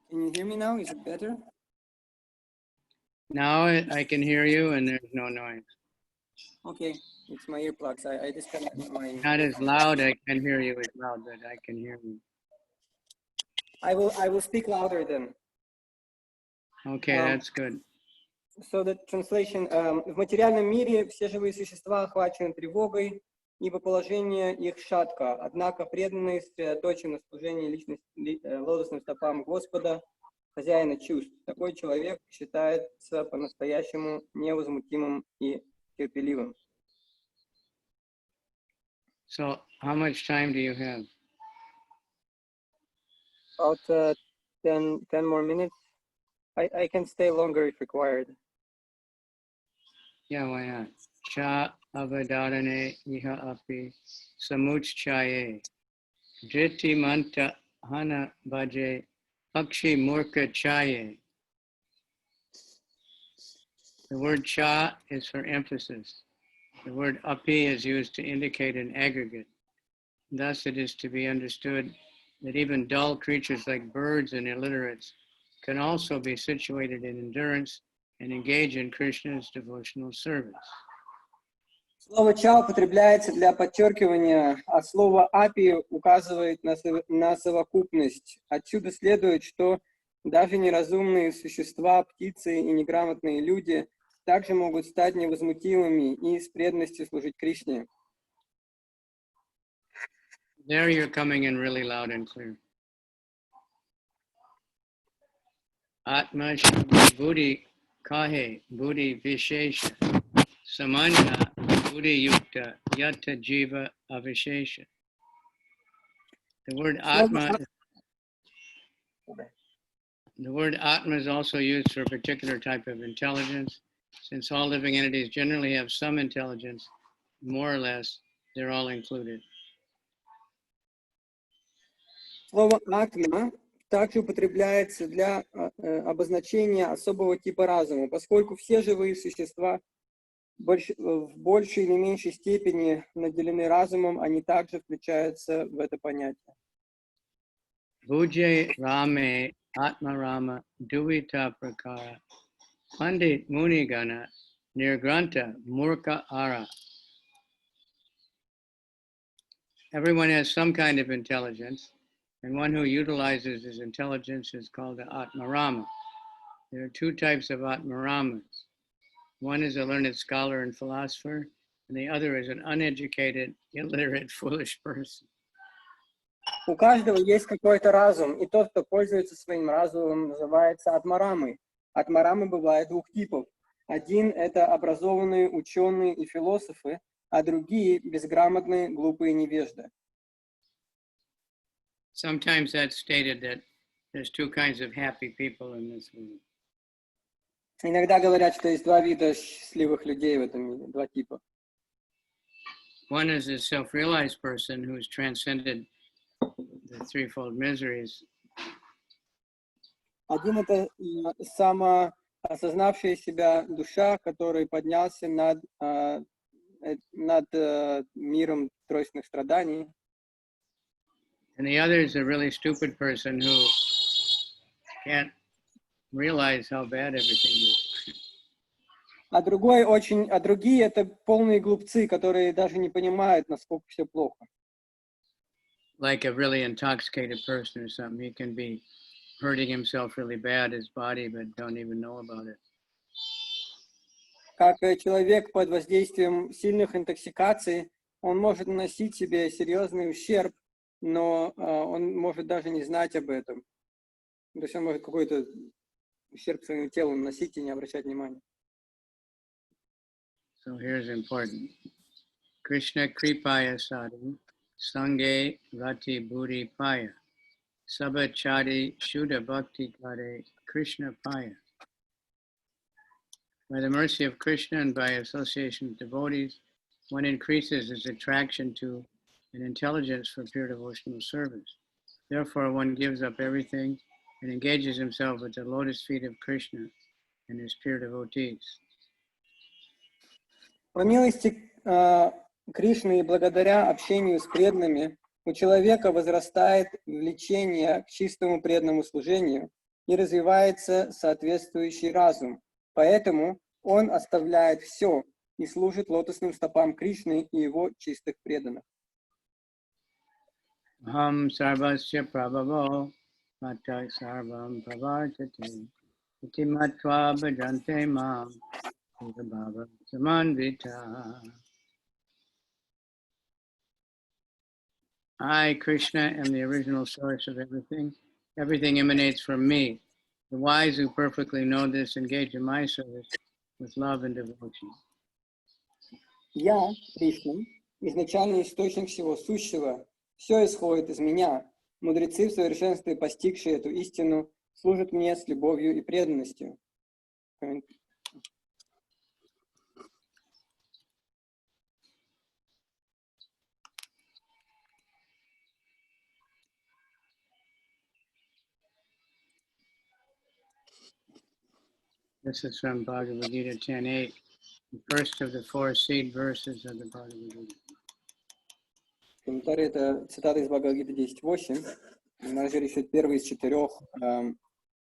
Can you hear me now? Is it better? Now I can hear you and there's no noise. Okay, it's my earplugs. I disconnected my. Not as loud. I can hear you as loud, but I can hear you. I will speak louder then. Okay, that's good. So the translation. В материальном мире все живые существа охвачены тревогой, ибо положение их шатко. Однако преданные сосредоточены на служении лотосным стопам Господа, хозяина чувств. Такой человек считается по-настоящему невозмутимым и терпеливым. So, how much time do you have? About 10 more minutes. I can stay longer if required. Yeah, why not? Cha avadharane iha api samuchchaye driti manta hana bhaje pakshi murka chaye. The word cha is for emphasis. The word api is used to indicate an aggregate. Thus, it is to be understood that even dull creatures like birds and illiterates can also be situated in endurance and engage in Krishna's devotional service. Слово «ча» употребляется для подчеркивания, а слово «апи» указывает на совокупность. Отсюда следует, что даже неразумные существа, птицы и неграмотные люди также могут стать невозмутимыми и с преданностью служить Кришне. There you're coming in really loud and clear. Atma Buddhi Kahe Buddhi Vishesha Samanya Buddhi Yukta Yata Jiva Avishesha. The word Atma is also used for a particular type of intelligence. Since all living entities generally have some intelligence, more or less, they're all included. Слово «атма» также употребляется для обозначения особого типа разума, поскольку все живые существа в большей или меньшей степени наделены разумом, они также включаются в это понятие. Bhuje Rame Ātmārāma Duvita Prakara Pandit Munigana Nirgranta Murka Ara. Everyone has some kind of intelligence, and one who utilizes his intelligence is called the Ātmārāma. There are two types of Ātmāramas. One is a learned scholar and philosopher, and the other is an uneducated, illiterate, foolish person. У каждого есть какой-то разум, и тот, кто пользуется своим разумом, называется Ātmārāмой. Ātmārāмы бывает двух типов. Один — это образованные ученые и философы, а другие — безграмотные, глупые невежды. Sometimes that's stated that there's two kinds of happy people in this world. Иногда говорят, что есть два вида счастливых людей в этом мире, два типа. One is a self-realized person who's transcended the threefold miseries. Один — это самоосознавшая себя душа, который поднялся над миром тройственных страданий. And the other is a really stupid person who can't realize how bad everything is. А другие — это полные глупцы, которые даже не понимают, насколько все плохо. Like a really intoxicated person or something, he can be hurting himself really bad, his body, but don't even know about it. Как человек под воздействием сильных интоксикаций, он может наносить себе серьезный ущерб, но он может даже не знать об этом. То есть он может какой-то ущерб своему телу наносить и не обращать внимания. So here's important. Krishna Kripaya Sadhu, Sange Rati Bhuri Paya, Sabachari Shuddha Bhakti Kare Krishna Paya. By the mercy of Krishna and by association with devotees, one increases his attraction to and intelligence for pure devotional service. Therefore, one gives up everything and engages himself with the lotus feet of Krishna and his pure devotees. По милости Кришны и благодаря общению с преданными у человека возрастает влечение к чистому преданному служению и развивается соответствующий разум. Поэтому он оставляет все и служит лотосным стопам Кришны и его чистых преданных. Aham sarvasya prabhavo matta sarvam pravartate iti matva bhajante mam bhava samanvita. I, Krishna, am the original source of everything. Everything emanates from me. The wise who perfectly know this engage in my service with love and devotion. Я, Кришна, изначальный источник всего сущего. Все исходит из меня. Мудрецы в совершенстве, постигшие эту истину, служат мне с любовью и преданностью. This is from Bhagavad Gita 10.8, the first of the four seed verses of the Bhagavad Gita. Комментарий — это цитата из Бхагавад-гиты 10.8. Махараджи рисует первый из 4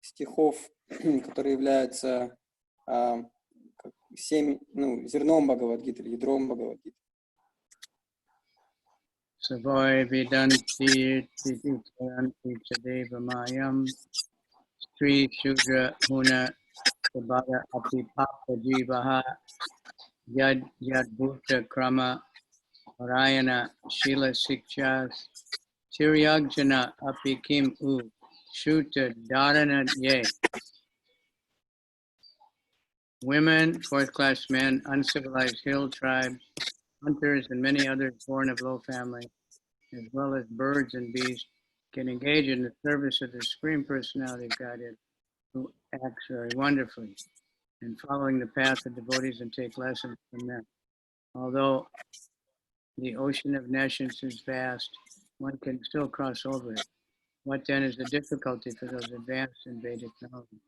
стихов, которые являются зерном Бхагавад-гиты или ядром Бхагавад-гиты. Savoy Vidanti Titicharanti Chadeva Mayam Sri Shudra Huna Sabada Api Papa Jivaha Yad Bhutta Krama Parayana Shila Sikshas Tiryagjana Api Kim U Shuta Dharana Ye. Women, fourth-class men, uncivilized hill tribes, hunters, and many others born of low family, as well as birds and beasts, can engage in the service of the Supreme Personality of Godhead, who acts very wonderfully. and following the path of devotees and take lessons from them. Although the ocean of nescience is vast, one can still cross over it. What then is the difficulty for those advanced in Vedic knowledge?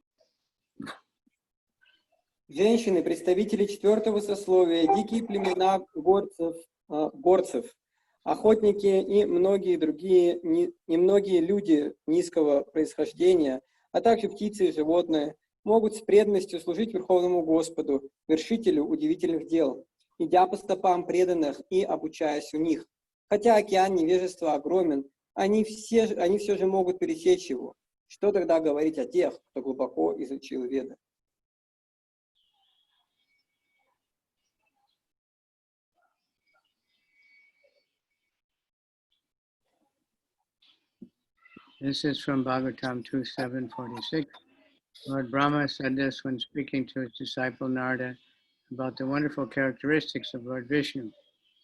Женщины, представители четвертого сословия, дикие племена горцев, охотники и многие другие, немногие люди низкого происхождения, а также птицы и животные, могут с преданностью служить Верховному Господу, вершителю удивительных дел, идя по стопам преданных и обучаясь у них. Хотя океан невежества огромен, они все же могут пересечь его. Что тогда говорить о тех, кто глубоко изучил Веды? This is from Bhagavatam 2.7.46. Lord Brahma said this when speaking to his disciple Narada about the wonderful characteristics of Lord Vishnu.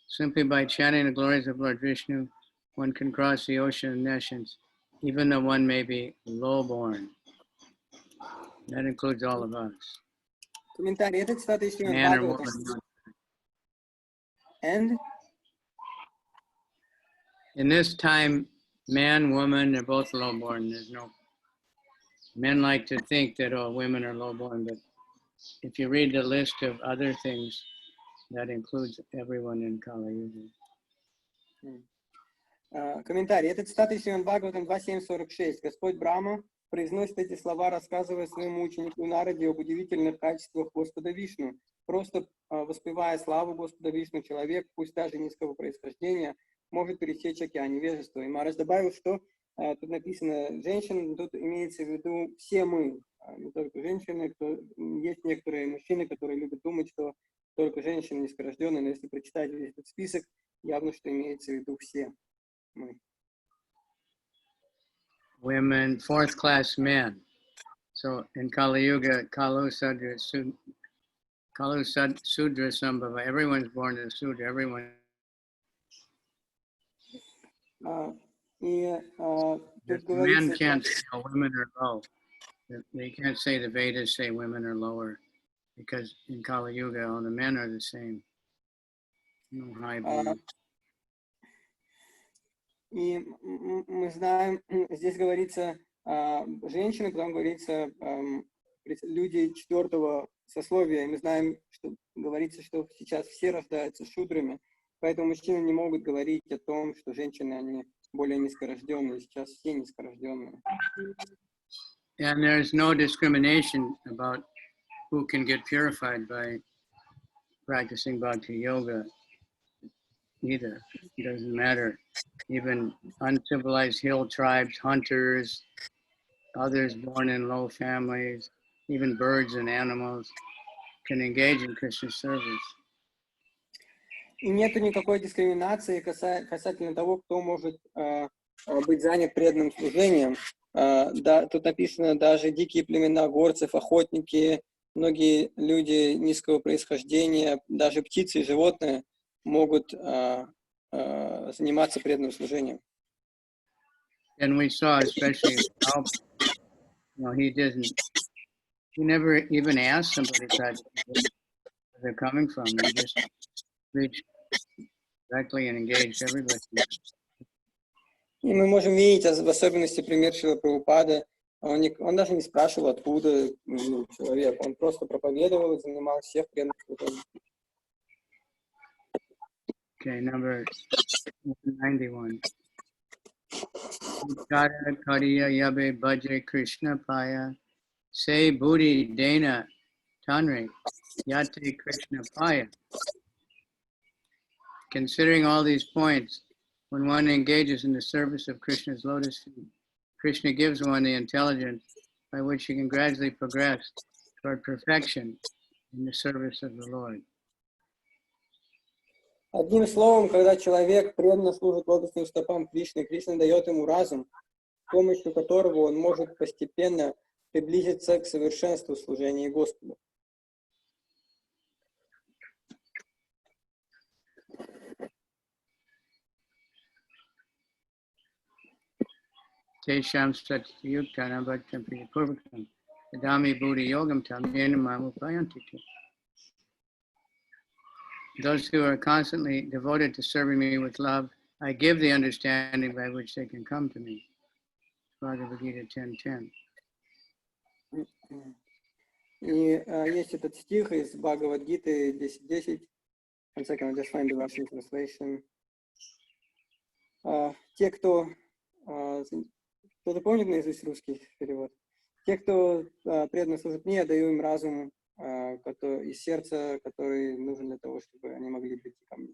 Simply by chanting the glories of Lord Vishnu, one can cross the ocean of nescience, even though one may be low-born. That includes all of us. Комментарий. Это цитата из Шримад Man or Бхагаватам. woman. And? In this time, man, woman, they're both low-born. There's no... Men like to think that all women are low-born, but if you read the list of other things, that includes everyone in Kali Yuga. Комментарий. Это цитата из Шримад Бхагаватам 2.7.46. Господь Брахма произносит эти слова, рассказывая своему ученику Нараде об удивительных качествах Господа Вишну. Просто воспевая славу Господа Вишну, человек, пусть даже низкого происхождения, может пересечь океан невежества. И Махарадж добавил, что тут написано женщины, тут имеется в виду все мы, не только женщины. Есть некоторые мужчины, которые любят думать, что только женщины низкорожденные, но если прочитать весь этот список, явно, что имеется в виду все мы. Women, fourth-class men. So in Kali Yuga, Kalu Sudra Sambhava, everyone's born as Sudra, everyone. Men can't say women are low. They can't say the Vedas say women are lower, because in Kali Yuga, all the men are the same. No high born. И мы знаем, здесь говорится женщины, потом говорится люди четвертого сословия. И мы знаем, что говорится, что сейчас все рождаются шудрами, поэтому мужчины не могут говорить о том, что женщины, они более низкорожденные. Сейчас все низкорожденные. And there's no discrimination about who can get purified by practicing Bhakti Yoga either. It doesn't matter. Even uncivilized hill tribes, hunters, others born in low families, even birds and animals can engage in Krishna service. И нету никакой дискриминации касательно того, кто может быть занят преданным служением. Да, тут написано даже дикие племена горцев, охотники, многие люди низкого происхождения, даже птицы и животные могут заниматься преданным служением. And we saw, especially how, he never even asked somebody where they're coming from. He just reached directly and engaged everybody. И мы можем видеть в особенности пример Шрилы Прабхупады. Он даже не спрашивал, откуда человек. Он просто проповедовал и занимал всех преданных служением. Okay, number 91. Kara Kariya Yabe Bhaje Krishna Paya Se Buddhi Dena Tanre Yate Krishna Paya. Considering all these points, when one engages in the service of Krishna's lotus feet, Krishna gives one the intelligence by which he can gradually progress toward perfection in the service of the Lord. Одним словом, когда человек преданно служит лотосным стопам Кришны, Кришна дает ему разум, с помощью которого он может постепенно приблизиться к совершенству служения Господу. Tesham Satyuktanam Bhaktam Priyapurvakam Adami Buddha Yogam Tam Yena Mamupayanti. Those who are constantly devoted to serving me with love, I give the understanding by which they can come to me. Bhagavad Gita 10:10. И есть этот стих из Бхагавад-гиты 10:10. One second, I'll just find the Russian translation. Те, кто кто-то помнит наизусть русский перевод? Те, кто преданно служит мне, я даю им разум и сердце, который нужен для того, чтобы они могли прийти ко мне.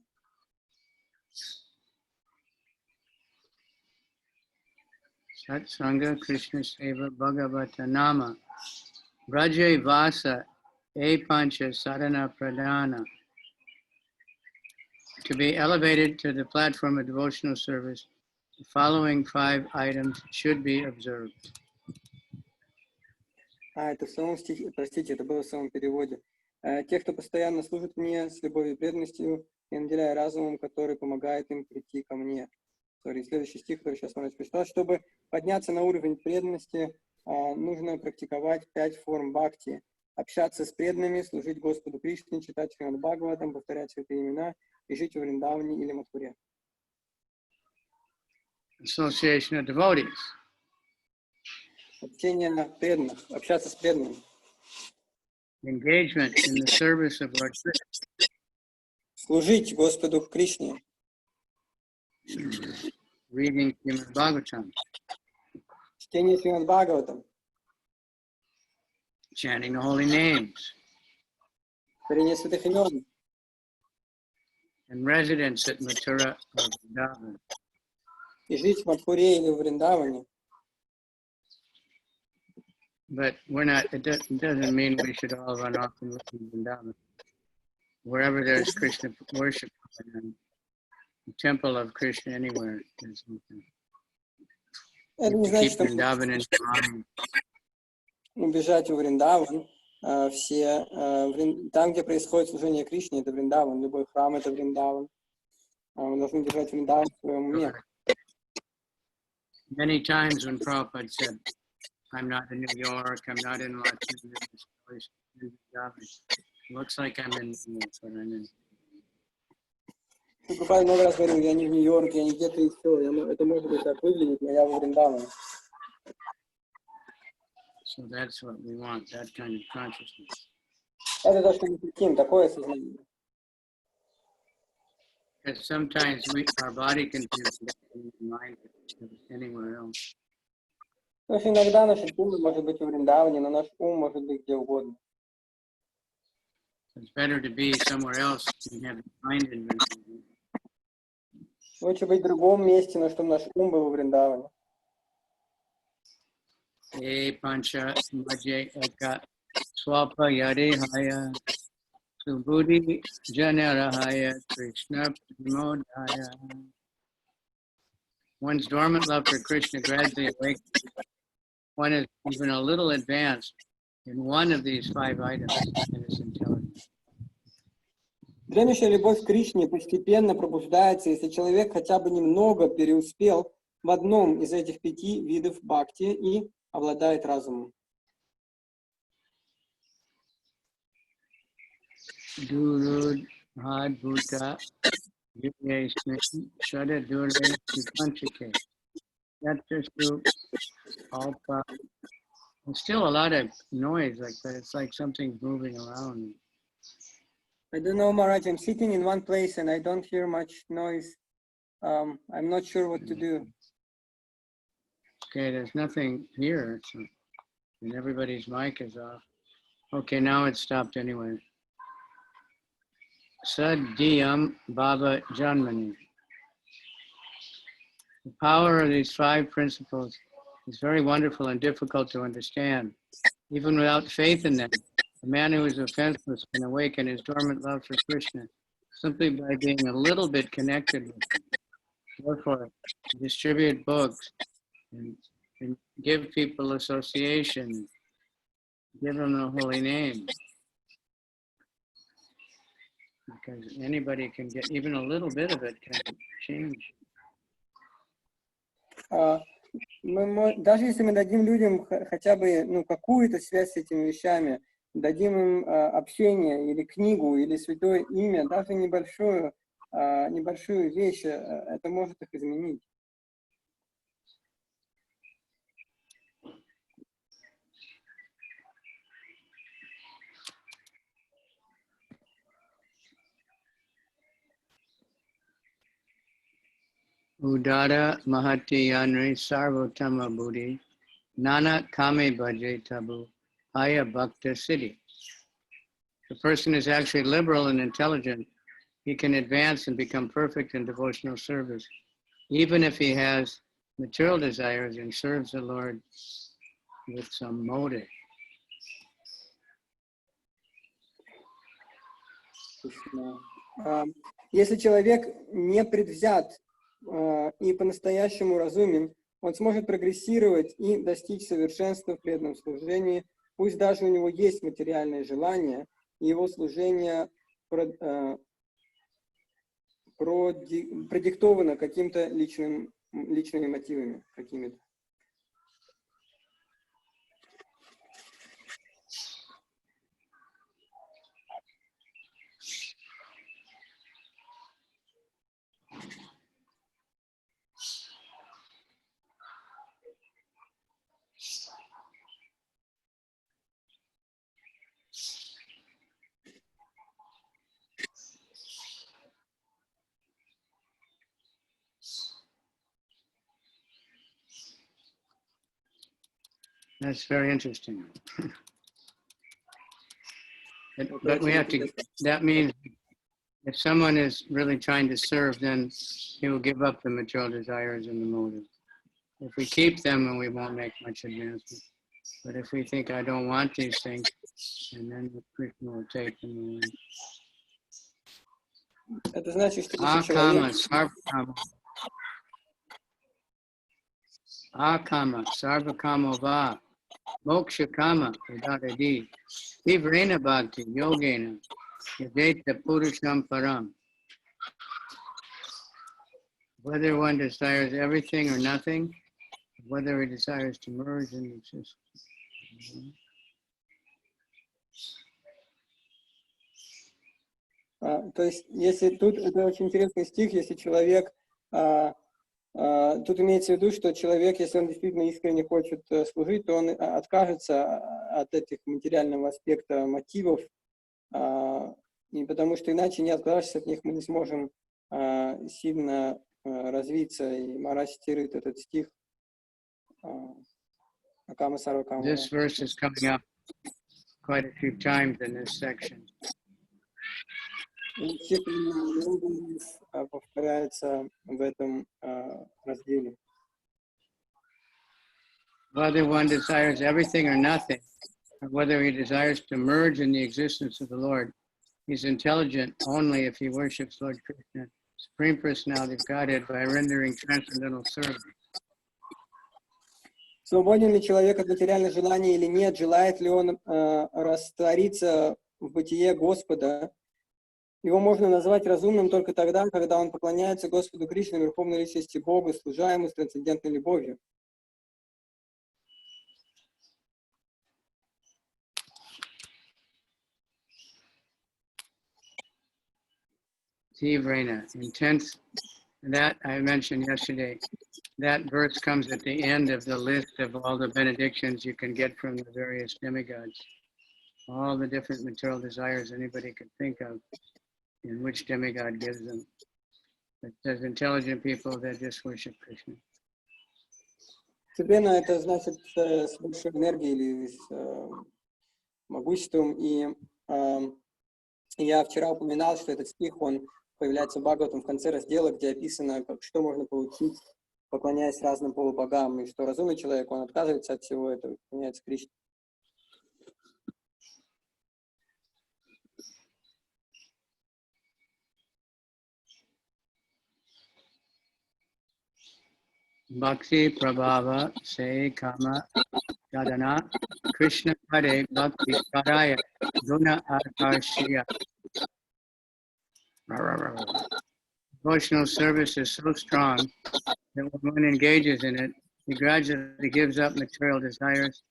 Satsanga Krishna Seva Bhagavata Nama Vraja Vasa E Pancha Sadhana Pradhana. To be elevated to the platform of devotional service, the following 5 items should be observed. Это в самом стихе, простите, это было в самом переводе. Те, кто постоянно служит мне с любовью и преданностью, я наделяю разумом, который помогает им прийти ко мне. Следующий стих, который сейчас Марадж прочитал. Чтобы подняться на уровень преданности, нужно практиковать 5 форм бхакти. Общаться с преданными, служить Господу Кришне, читать Шримад Бхагаватам, повторять святые имена и жить в Вриндаване или Матхуре. Association of devotees. Общение преданных, общаться с преданными. Engagement in the service of Lord Krishna. Служить Господу Кришне. Reading Srimad Bhagavatam. Чтение Шримад Бхагаватам. Chanting the holy names. Творение святых имен. And residence at Mathura or Vrindavan. И жить в Матхуре или в Вриндаване. But we're not, it doesn't mean we should all run off and live in Vrindavan. Wherever there's Krishna worship, and the temple of Krishna anywhere, there's something. Это не значит, что Vrindavan in mind. Убежать в Вриндаван. Там, где происходит служение Кришне, это Вриндаван. Любой храм — это Вриндаван. Мы должны держать Вриндаван в своем уме. Many times when Prabhupada said, I'm not in New York, I'm not in Los Angeles, it looks like I'm in New York, but I'm in. Прабхупада много раз говорил, я не в Нью-Йорке, я не где-то еще. Это может быть так выглядеть, но я в Вриндаване. So that's what we want, that kind of consciousness. Это то, что мы хотим, такое сознание. Because sometimes our body can be mind anywhere else. То есть иногда наше тело может быть в Вриндаване, но наш ум может быть где угодно. It's better to be somewhere else than have the mind in Vrindavan. Лучше быть в другом месте, но чтобы наш ум был в Вриндаване. E pancha madhya eka swapa yare haya subudhi janarahaya Krishna pramodhaya. One's dormant love for Krishna gradually awakens. One is even a little advanced in one of these 5 items in his intelligence. Дремлющая любовь к Кришне постепенно пробуждается, если человек хотя бы немного преуспел в одном из этих 5 видов бхакти и обладает разумом. Guru Bhadbhuta Yudhesmi Shada Dure Supanchike. That's just Alpa. There's still a lot of noise like that. It's like something's moving around. I don't know, Maharaj. I'm sitting in one place and I don't hear much noise. I'm not sure what to do. Okay, there's nothing here, so, and everybody's mic is off. Okay, now it's stopped anyway. Sadhyam Baba Janmani. The power of these 5 principles is very wonderful and difficult to understand. Even without faith in them, a man who is offenseless can awaken his dormant love for Krishna simply by being a little bit connected with him. Therefore, distribute books and give people association, give them the holy name. Because anybody can get, even a little bit of it can change. Даже если мы дадим людям хотя бы какую-то связь с этими вещами, дадим им общение или книгу, или святое имя, даже небольшую вещь, это может их изменить. Udara Mahati Yanri Sarvotama Buddhi Nana Kame Bhaje Tabu Haya Bhakta Siddhi. If a person is actually liberal and intelligent, he can advance and become perfect in devotional service, even if he has material desires and serves the Lord with some motive. Если человек не предвзят и по-настоящему разумен, он сможет прогрессировать и достичь совершенства в преданном служении, пусть даже у него есть материальные желания, и его служение продиктовано каким-то личными мотивами какими-то. That's very interesting. But we have to, that means if someone is really trying to serve, then he will give up the material desires and the motive. If we keep them, then we won't make much advancement. But if we think, I don't want these things, and then the Krishna will take them away. Это значит, что Akama, sarvakama va, moksha kama, udadadi, tivrena bhakti, yogena, yadeta purusham param. Whether one desires everything or nothing, whether he desires to merge in existence. То есть, если тут, это очень интересный стих, если человек, тут имеется в виду, что человек, если он действительно искренне хочет служить, то он откажется от этих материального аспекта мотивов, и потому что иначе, не отказавшись от них, мы не сможем сильно развиться. И Махарадж цитирует этот стих. This verse is coming up quite a few times in this section. Повторяется в этом разделе. Whether one desires everything or nothing, or whether he desires to merge in the existence of the Lord, he's intelligent only if he worships Lord Krishna, Supreme Personality of Godhead, by rendering transcendental service. Свободен ли человек от материальных желаний или нет? Желает ли он раствориться в бытие Господа? Его можно назвать разумным только тогда, когда он поклоняется Господу Кришне, Верховной Личности Бога, служа ему с трансцендентной любовью. Tivrena, intense, that I mentioned yesterday. That verse comes at the end of the list of all the benedictions you can get from the various demigods. All the different material desires anybody could think of, and which demigod gives them. It says intelligent people that just worship Krishna. Tivrena это значит с большой энергией или с могуществом. И я вчера упоминал, что этот стих, он появляется в Бхагаватам в конце раздела, где описано, что можно получить, поклоняясь разным полубогам, и что разумный человек, он отказывается от всего этого, поклоняется Кришне. Bhakti Prabhava Se Kama Jadana Krishna Hare Bhakti Karaya Guna Akarshya. Devotional service is so strong that when one engages in it, he gradually gives up material desires,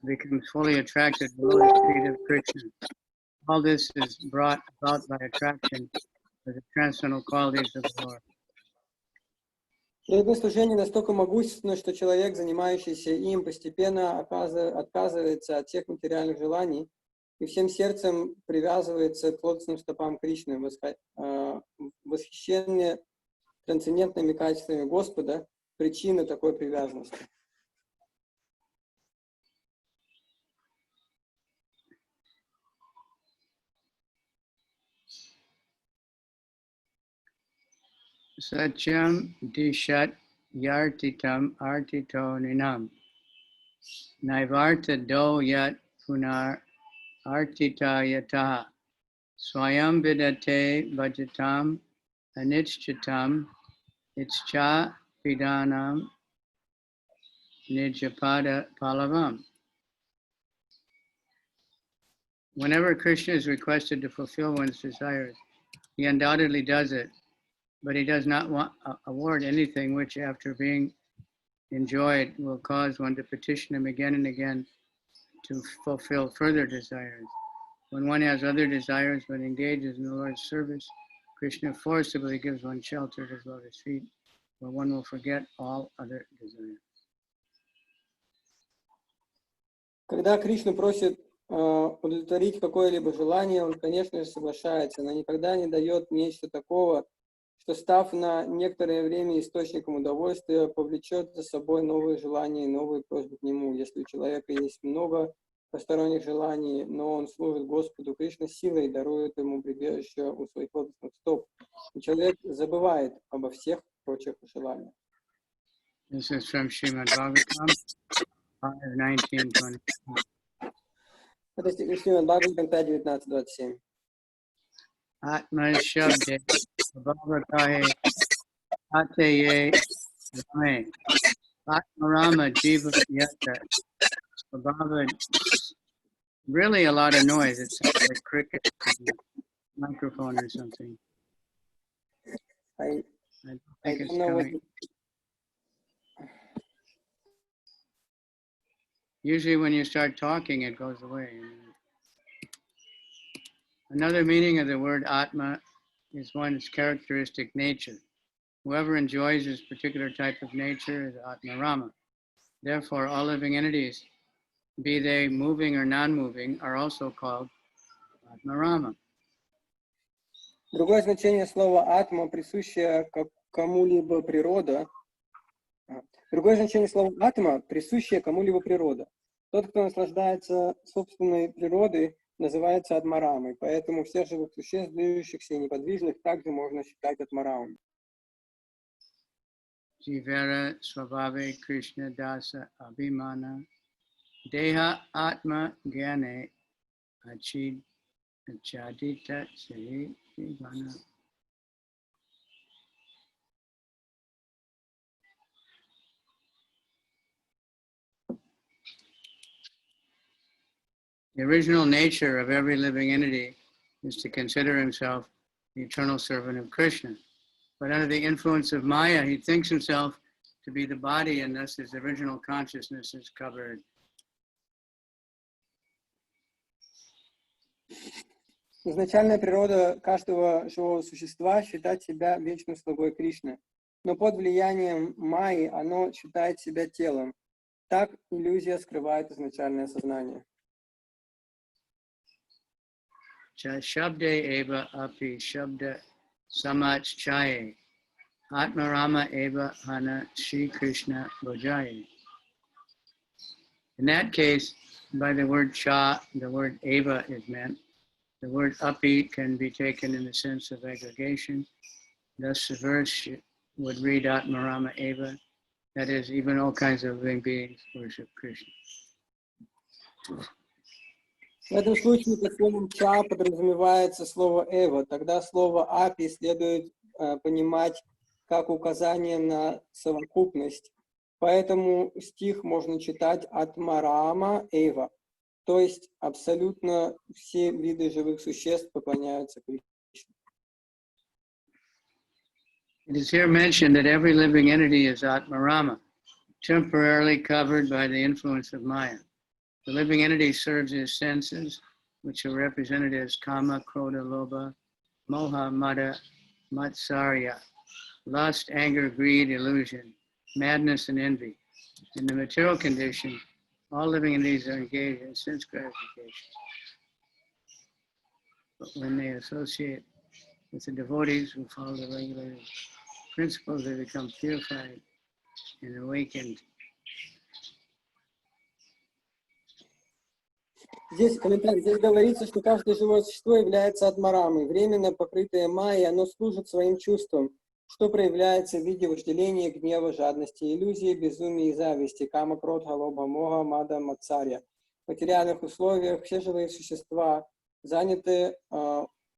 becomes fully attracted to the lotus feet of Krishna. All this is brought about by attraction to the transcendental qualities of the Lord. Преданное служение настолько могущественно, что человек, занимающийся им, постепенно отказывается от всех материальных желаний и всем сердцем привязывается к лотосным стопам Кришны. Восхищение трансцендентными качествами Господа — причина такой привязанности. Satyam dishat yartitam artito ninam naivarta do yat punar artita yataha swayam vidate bhajatam anichchitam ichcha pidanam nijapada palavam. Whenever Krishna is requested to fulfill one's desires, he undoubtedly does it, but he does not award anything which, after being enjoyed, will cause one to petition him again and again to fulfill further desires. When one has other desires but engages in the Lord's service, Krishna forcibly gives one shelter at his lotus feet, where one will forget all other desires. Когда Кришна просит удовлетворить какое-либо желание, он, конечно же, соглашается, но никогда не дает нечто такого, что, став на некоторое время источником удовольствия, повлечет за собой новые желания и новые просьбы к нему. Если у человека есть много посторонних желаний, но он служит Господу, Кришна силой дарует ему прибежище у своих лотосных стоп. И человек забывает обо всех прочих желаниях. This is from Madhya-lila, 5:19-20. Это стих из Madhya-lila 5:19-27. Ātmārāma Verse, Ātye Rame, Ātmārāma Jiva Yatra, Svabhava. Really a lot of noise. It sounds like cricket, microphone or something. I don't think it's don't know coming. Usually when you start talking, it goes away. Another meaning of the word Atma is one's characteristic nature. Whoever enjoys this particular type of nature is Ātmārāma. Therefore, all living entities, be they moving or non-moving, are also called Ātmārāma. Другое значение слова «атма», присущее кому-либо природа. Другое значение слова «атма», присущее кому-либо природа. Тот, кто наслаждается собственной природой, называется Ātmārāмой. Поэтому всех живых существ, движущихся и неподвижных, также можно считать Ātmārāмами. Jivera Svabhave Krishna Dasa Abhimana Deha Atma Gyane Achadita Sri Vana. The original nature of every living entity is to consider himself the eternal servant of Krishna. But under the influence of Maya, he thinks himself to be the body, and thus his original consciousness is covered. Изначальная природа каждого живого существа считать себя вечным слугой Кришны. Но под влиянием Майи оно считает себя телом. Так иллюзия скрывает изначальное сознание. Shabde eva api shabda samachchaye Ātmārāma eva hana Sri Krishna bojaye. In that case, by the word cha, the word eva is meant. The word api can be taken in the sense of aggregation. Thus the verse would read Ātmārāma eva, that is, even all kinds of living beings worship Krishna. В этом случае под словом «ча» подразумевается слово «эва». Тогда слово «апи» следует понимать как указание на совокупность. Поэтому стих можно читать «Ātmārāma эва», то есть абсолютно все виды живых существ поклоняются Кришне. It is here mentioned that every living entity is Ātmārāma. temporarily covered by the influence of Maya. The living entity serves his senses, which are represented as kama, krodha, lobha, moha, mada, matsarya, lust, anger, greed, illusion, madness, and envy. In the material condition, all living entities are engaged in sense gratification. But when they associate with the devotees who follow the regulated principles, they become purified and awakened. Здесь комментарий, здесь говорится, что каждое живое существо является Ātmārāмой, временно покрытое майей, оно служит своим чувствам, что проявляется в виде вожделения, гнева, жадности, иллюзии, безумия и зависти, кама, кродха, лоба, моха, мада, мацарья. В материальных условиях все живые существа заняты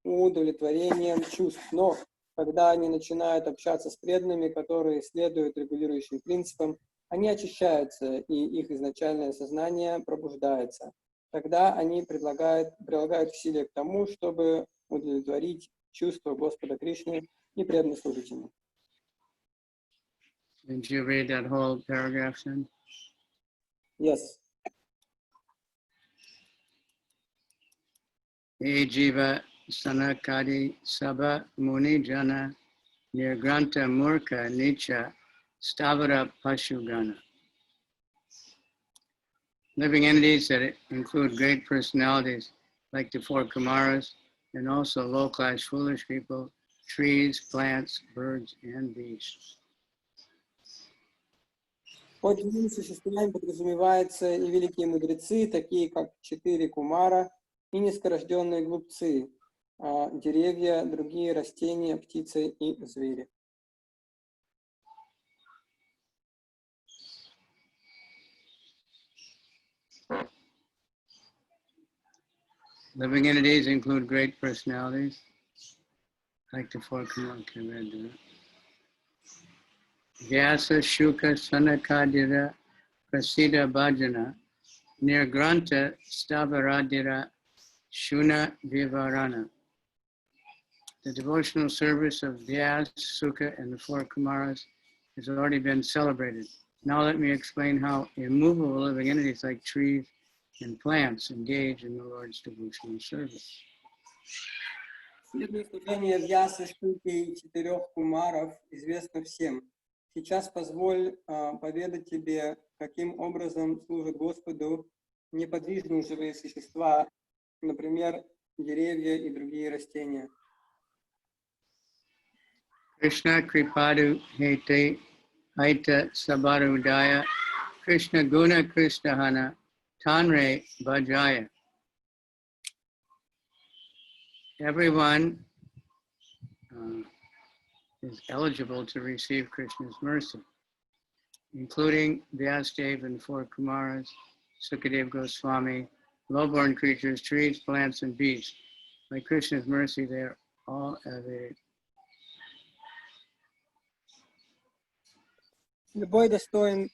удовлетворением чувств, но когда они начинают общаться с преданными, которые следуют регулирующим принципам, они очищаются, и их изначальное сознание пробуждается. Тогда они прилагают усилия к тому, чтобы удовлетворить чувства Господа Кришны и преданно служить ему. Did you read that whole paragraph then? Yes. E jiva sanakadi sabha muni jana nirgranta murka nicha stavara pashugana. Living entities that include great personalities like the four Kumaras and also low-class foolish people, trees, plants, birds, and beasts. Под живыми существами подразумеваются и великие мудрецы, такие как 4 кумара, и низкорожденные глупцы, деревья, другие растения, птицы и звери. Living entities include great personalities, like the four Kumaras. Vyasa, Shuka, Sanakadira, Prasida, Bhajana, Nirgranta, Stavaradira, Shuna, Vivarana. The devotional service of Vyasa, Sukha, and the four Kumaras has already been celebrated. Now let me explain how immovable living entities like trees and plants engage in the Lord's devotional service. Следует служение Вьясы, Шуки и 4 кумаров известно всем. Сейчас позволь поведать тебе, каким образом служат Господу неподвижные живые существа, например, деревья и другие растения. Krishna Kripadu Hete Aita Sabarudaya Krishna Guna Krishnahana Tanre Bhajaya. Everyone is eligible to receive Krishna's mercy, including Vyasadeva and 4 Kumaras, Sukadeva Goswami, low-born creatures, trees, plants, and beasts. By Krishna's mercy, they are all elevated. Любой достоин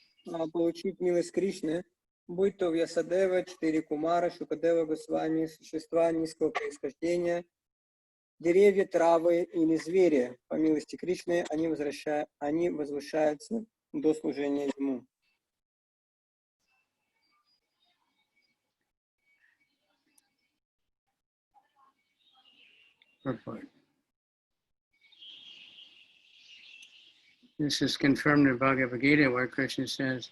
получить милость Кришны, будь то Вьясадева, 4 кумара, Шукадева Госвами, существа низкого происхождения, деревья, травы или звери. По милости Кришны они возвышаются до служения ему. Purport. This is confirmed in Bhagavad Gita, where Krishna says,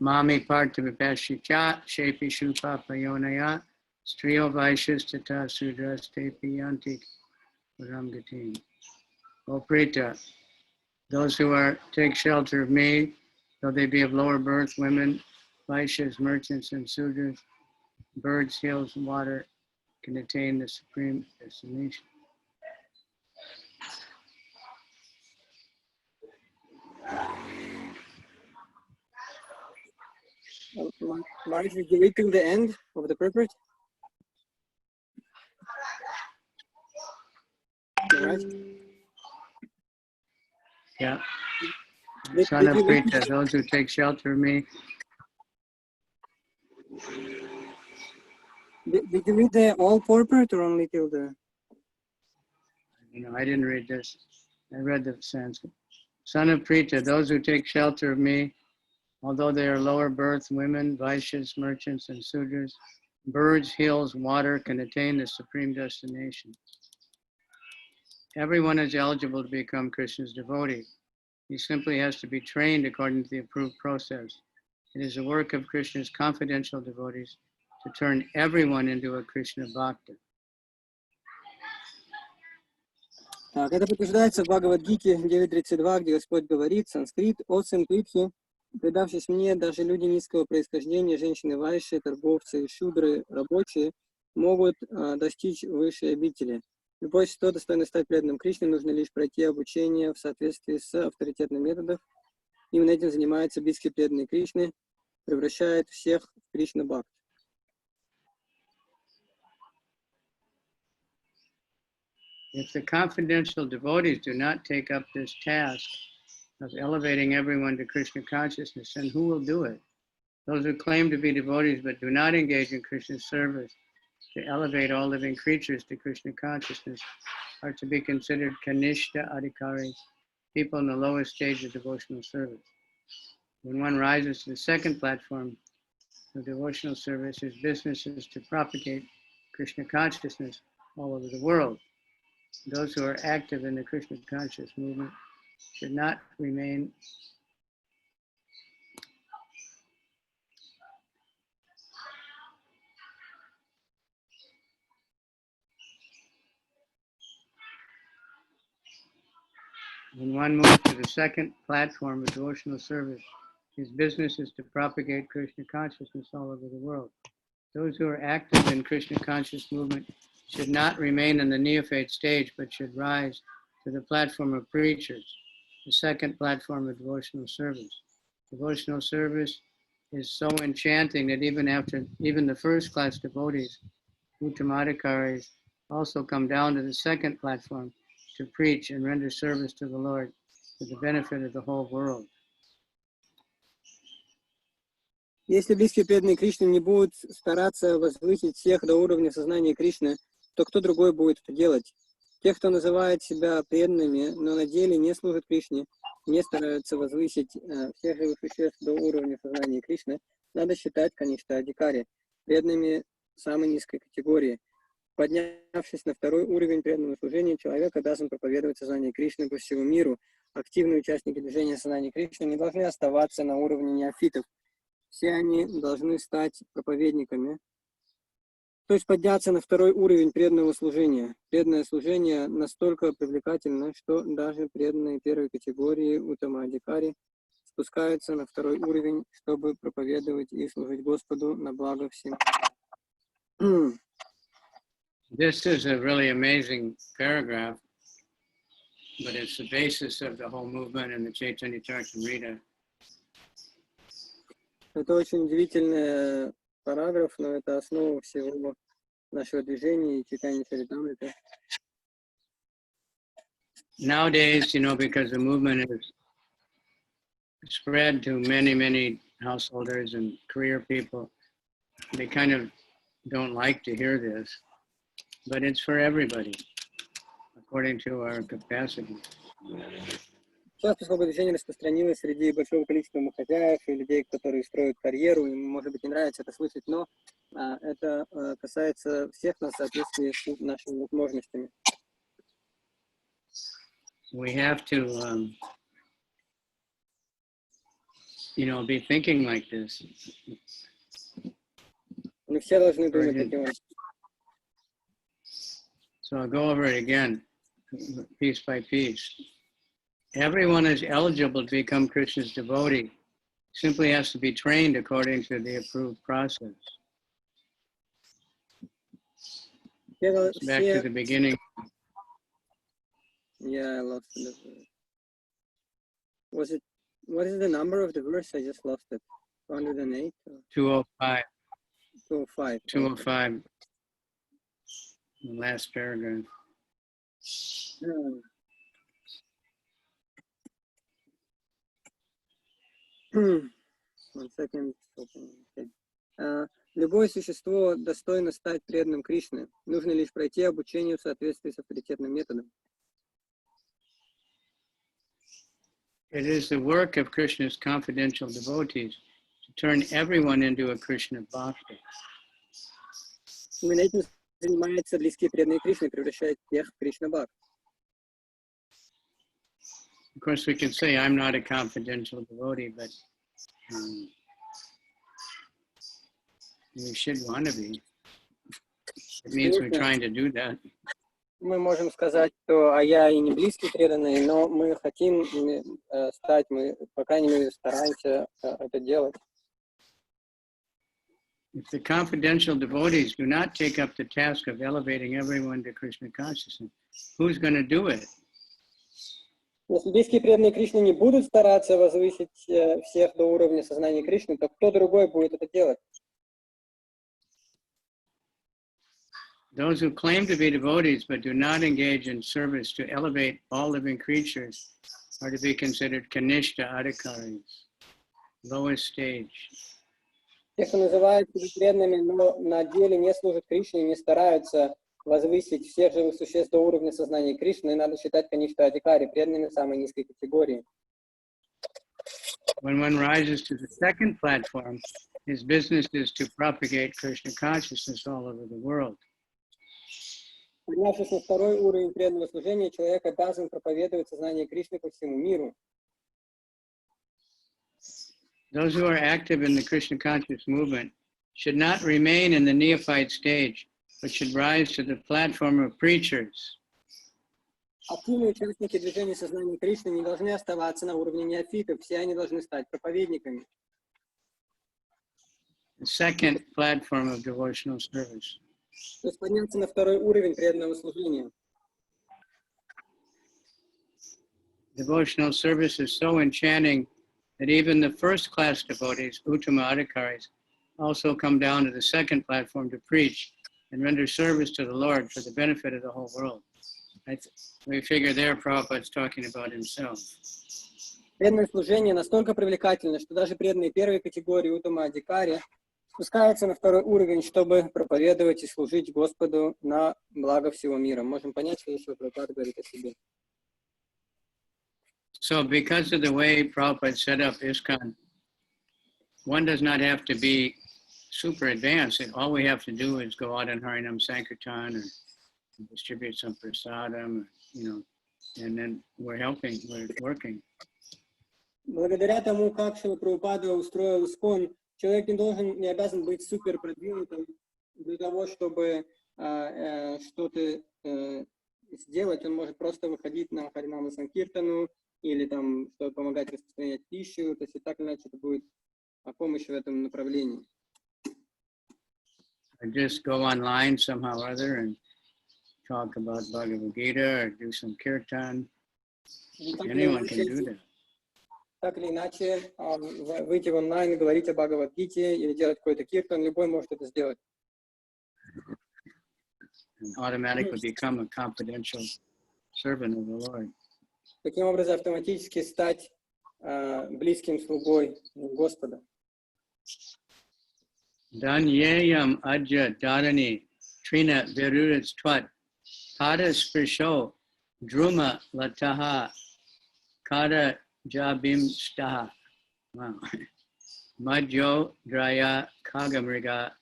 Mami parta vipashicha shepi shupa payonaya striyo vaishyas tata sudras tepi yanti paramgatim. O Prita, those who take shelter of me, though they be of lower birth, women, vaishyas, merchants, and sudras, birds, hills, and water, can attain the supreme destination. Mark, did you read till the end of the purport? Right? Yeah. Son of Prita, those who take shelter of me. Did you read the whole purport or only till the... I didn't read this. I read the Sanskrit. Son of Prita, those who take shelter of me, Although they are lower birth women, Vaishyas, merchants, and Sudras, birds, hills, water can attain the supreme destination. Everyone is eligible to become Krishna's devotee. He simply has to be trained according to the approved process. It is the work of Krishna's confidential devotees to turn everyone into a Krishna Bhakta. Так, это подтверждается в Бхагавад-гите 9.32, где Господь говорит, санскрит: «О сын Притхи, предавшись мне, даже люди низкого происхождения, женщины вайши, торговцы, шудры, рабочие, могут достичь высшей обители. Любой, кто достойно стать преданным Кришне, нужно лишь пройти обучение в соответствии с авторитетным методом. Именно этим занимается близкий преданный Кришны, превращает всех в Кришна-бхакт». If the confidential devotees do not take up this task of elevating everyone to Krishna consciousness, then who will do it? Those who claim to be devotees but do not engage in Krishna's service to elevate all living creatures to Krishna consciousness are to be considered kanishta adhikari, people in the lowest stage of devotional service. When one rises to the second platform of devotional service, his business is to propagate Krishna consciousness all over the world. Those who are active in the Krishna conscious movement should not remain When one moves to the second platform of devotional service, his business is to propagate Krishna consciousness all over the world. Those who are active in Krishna conscious movement should not remain in the neophyte stage, but should rise to the platform of preachers, the second platform of devotional service. Devotional service is so enchanting that even the first class devotees, Uttamadhikaris, also come down to the second platform to preach and render service to the Lord for the benefit of the whole world. Если близкие преданные Кришны не будут стараться возвысить всех до уровня сознания Кришны, то кто другой будет это делать? Те, кто называет себя преданными, но на деле не служат Кришне, не стараются возвысить всех живых существ до уровня сознания Кришны, надо считать, конечно, адикари, преданными самой низкой категории. Поднявшись на второй уровень преданного служения, человек обязан проповедовать сознание Кришны по всему миру. Активные участники движения сознания Кришны не должны оставаться на уровне неофитов. Все они должны стать проповедниками, то есть подняться на второй уровень преданного служения. Преданное служение настолько привлекательно, что даже преданные первой категории Уттамадикари спускаются на второй уровень, чтобы проповедовать и служить Господу на благо всем. This is a really amazing paragraph, but it's the basis of the whole movement in the Chaitanya-чаритамрита. Это очень удивительный параграф, но это основа всего нашего движения и Чайтанья-чаритамрита. Nowadays, because the movement is spread to many householders and career people, they kind of don't like to hear this, but it's for everybody, according to our capacity. Сейчас, поскольку движение распространилось среди большого количества домохозяев и людей, которые строят карьеру, им, может быть, не нравится это слышать, но это касается всех нас в соответствии с нашими возможностями. We have to, be thinking like this. Мы все должны думать таким образом. So I'll go over it again, piece by piece. Everyone is eligible to become Krishna's devotee. Simply has to be trained according to the approved process. Back to the beginning. Yeah, I lost the verse. What is the number of the verse? I just lost it. 108? 205. 205. 205. The last paragraph. One second. Okay. Любое существо достойно стать преданным Кришне. Нужно лишь пройти обучение в соответствии с авторитетным методом. It is the work of Krishna's confidential devotees to turn everyone into a Krishna bhakta. Именно этим занимаются близкие преданные Кришны, превращают всех в Кришна-бхакт. Of course, we can say I'm not a confidential devotee, but we should want to be. It means we're trying to do that. Мы можем сказать, что я и не близкий преданный, но мы хотим стать, мы, по крайней мере, стараемся это делать. If the confidential devotees do not take up the task of elevating everyone to Krishna consciousness, who's going to do it? Если близкие преданные Кришны не будут стараться возвысить всех до уровня сознания Кришны, то кто другой будет это делать? Those who claim to be devotees but do not engage in service to elevate all living creatures are to be considered kanishta adhikaris, lowest stage. Те, кто называют себя преданными, но на деле не служат Кришне и не стараются возвысить всех живых существ до уровня сознания Кришны, надо считать каништа адхикари преданными самой низкой категории. When one rises to the second platform, his business is to propagate Krishna consciousness all over the world. Поднявшись на второй уровень преданного служения, человек обязан проповедовать сознание Кришны по всему миру. Those who are active in the Krishna conscious movement should not remain in the neophyte stage, but should rise to the platform of preachers. Активные участники движения сознания Кришны не должны оставаться на уровне неофитов, все они должны стать проповедниками. The second platform of devotional service. То есть подняться на второй уровень преданного служения. Devotional service is so enchanting that even the first class devotees, Uttama Adhikaris, also come down to the second platform to preach and render service to the Lord for the benefit of the whole world. We figure there Prabhupada's talking about himself. Преданное служение настолько привлекательно, что даже преданные первой категории Уттама Адхикари спускаются на второй уровень, чтобы проповедовать и служить Господу на благо всего мира. Можем понять, что еще Прабхупада говорит о себе. So because of the way Prabhupada set up ISKCON, one does not have to be super advanced. All we have to do is go out and Harinam Sankirtan or distribute some prasadam, and then we're working. Благодаря тому, как Шрила Прабхупада устроил ISKCON, человек не обязан быть супер продвинутым для того, чтобы что-то сделать. Он может просто выходить на Харинама Санкиртану или там, чтобы помогать распространять пищу. То есть и так или иначе это будет помощь в этом направлении. Or just go online somehow or other and talk about Bhagavad Gita or do some kirtan. Anyone can do that. Так или иначе, выйти в онлайн и говорить о Бхагавад-гите или делать какой-то киртан, любой может это сделать. And automatically become a confidential servant of the Lord. Таким образом, автоматически стать близким слугой Господа. Danyayam ajya dharani trina virudats twat pada sprisho druma lataha kada jabim staha. Wow. Madhyo draya kagamriga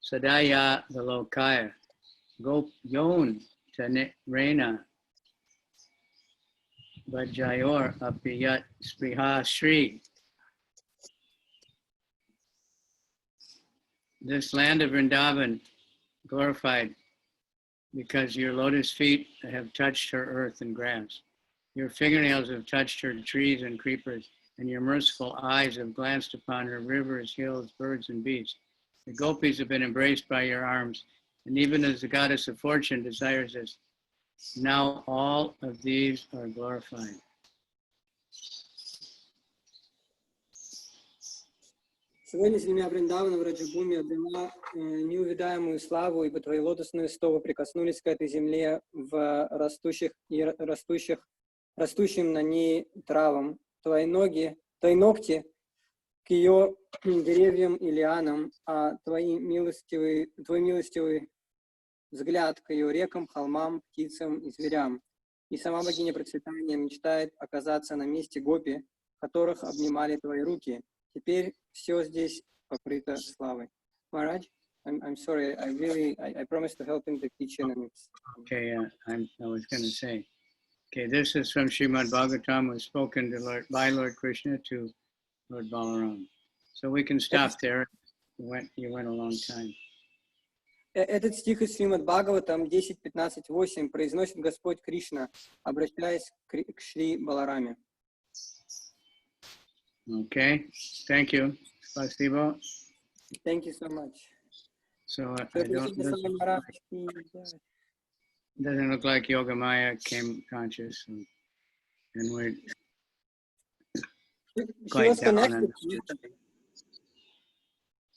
sadaya velokaya go yon rena vajayor apiyat spriha shri. This land of Vrindavan glorified because your lotus feet have touched her earth and grass. Your fingernails have touched her trees and creepers, and your merciful eyes have glanced upon her rivers, hills, birds, and beasts. The gopis have been embraced by your arms, and even as the goddess of fortune desires this, now all of these are glorified. Сегодня земля Вриндавана в Раджабуме обрела неувидаемую славу, ибо твои лотосные стопы прикоснулись к этой земле в растущим на ней травам. Твои ногти к ее деревьям и лианам, а твой милостивый взгляд к ее рекам, холмам, птицам и зверям. И сама богиня процветания мечтает оказаться на месте гопи, которых обнимали твои руки. Теперь все здесь покрыто славой. Maharaj, I'm sorry, I promised to help in the kitchen and it's... Okay, I was going to say. Okay, this is from Srimad Bhagavatam, was spoken to by Lord Krishna to Lord Balaram. So we can stop there. You went a long time. Этот стих из Шримад Бхагаватам 10.15.8 произносит Господь Кришна, обращаясь к Шри Балараме. Okay, thank you. Spasibo. Thank you so much. So doesn't look like Yogamaya came conscious, and we're quite down on it.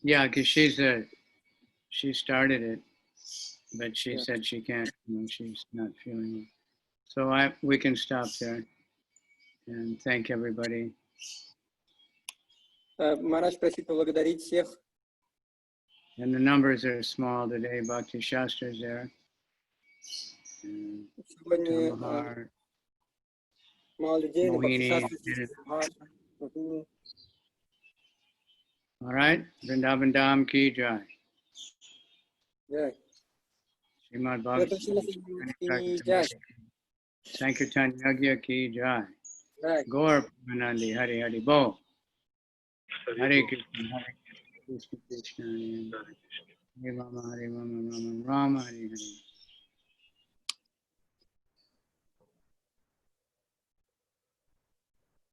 Yeah, because she started it, but she said she can't, she's not feeling it. So we can stop there and thank everybody. Марадж просит поблагодарить всех. And the numbers are small today. Bhakti Shastra is there. Сегодня мало людей, но Bhakti Shastra. All right, Vrindavan Dham ki jai. Srimad Bhagavatam Sankirtan ki jai. Gaur Pramanandi Hari Hari Bo. Hare Krishna Krishna Krishna Hare Rama Hare Rama Rama Rama Hare Hare.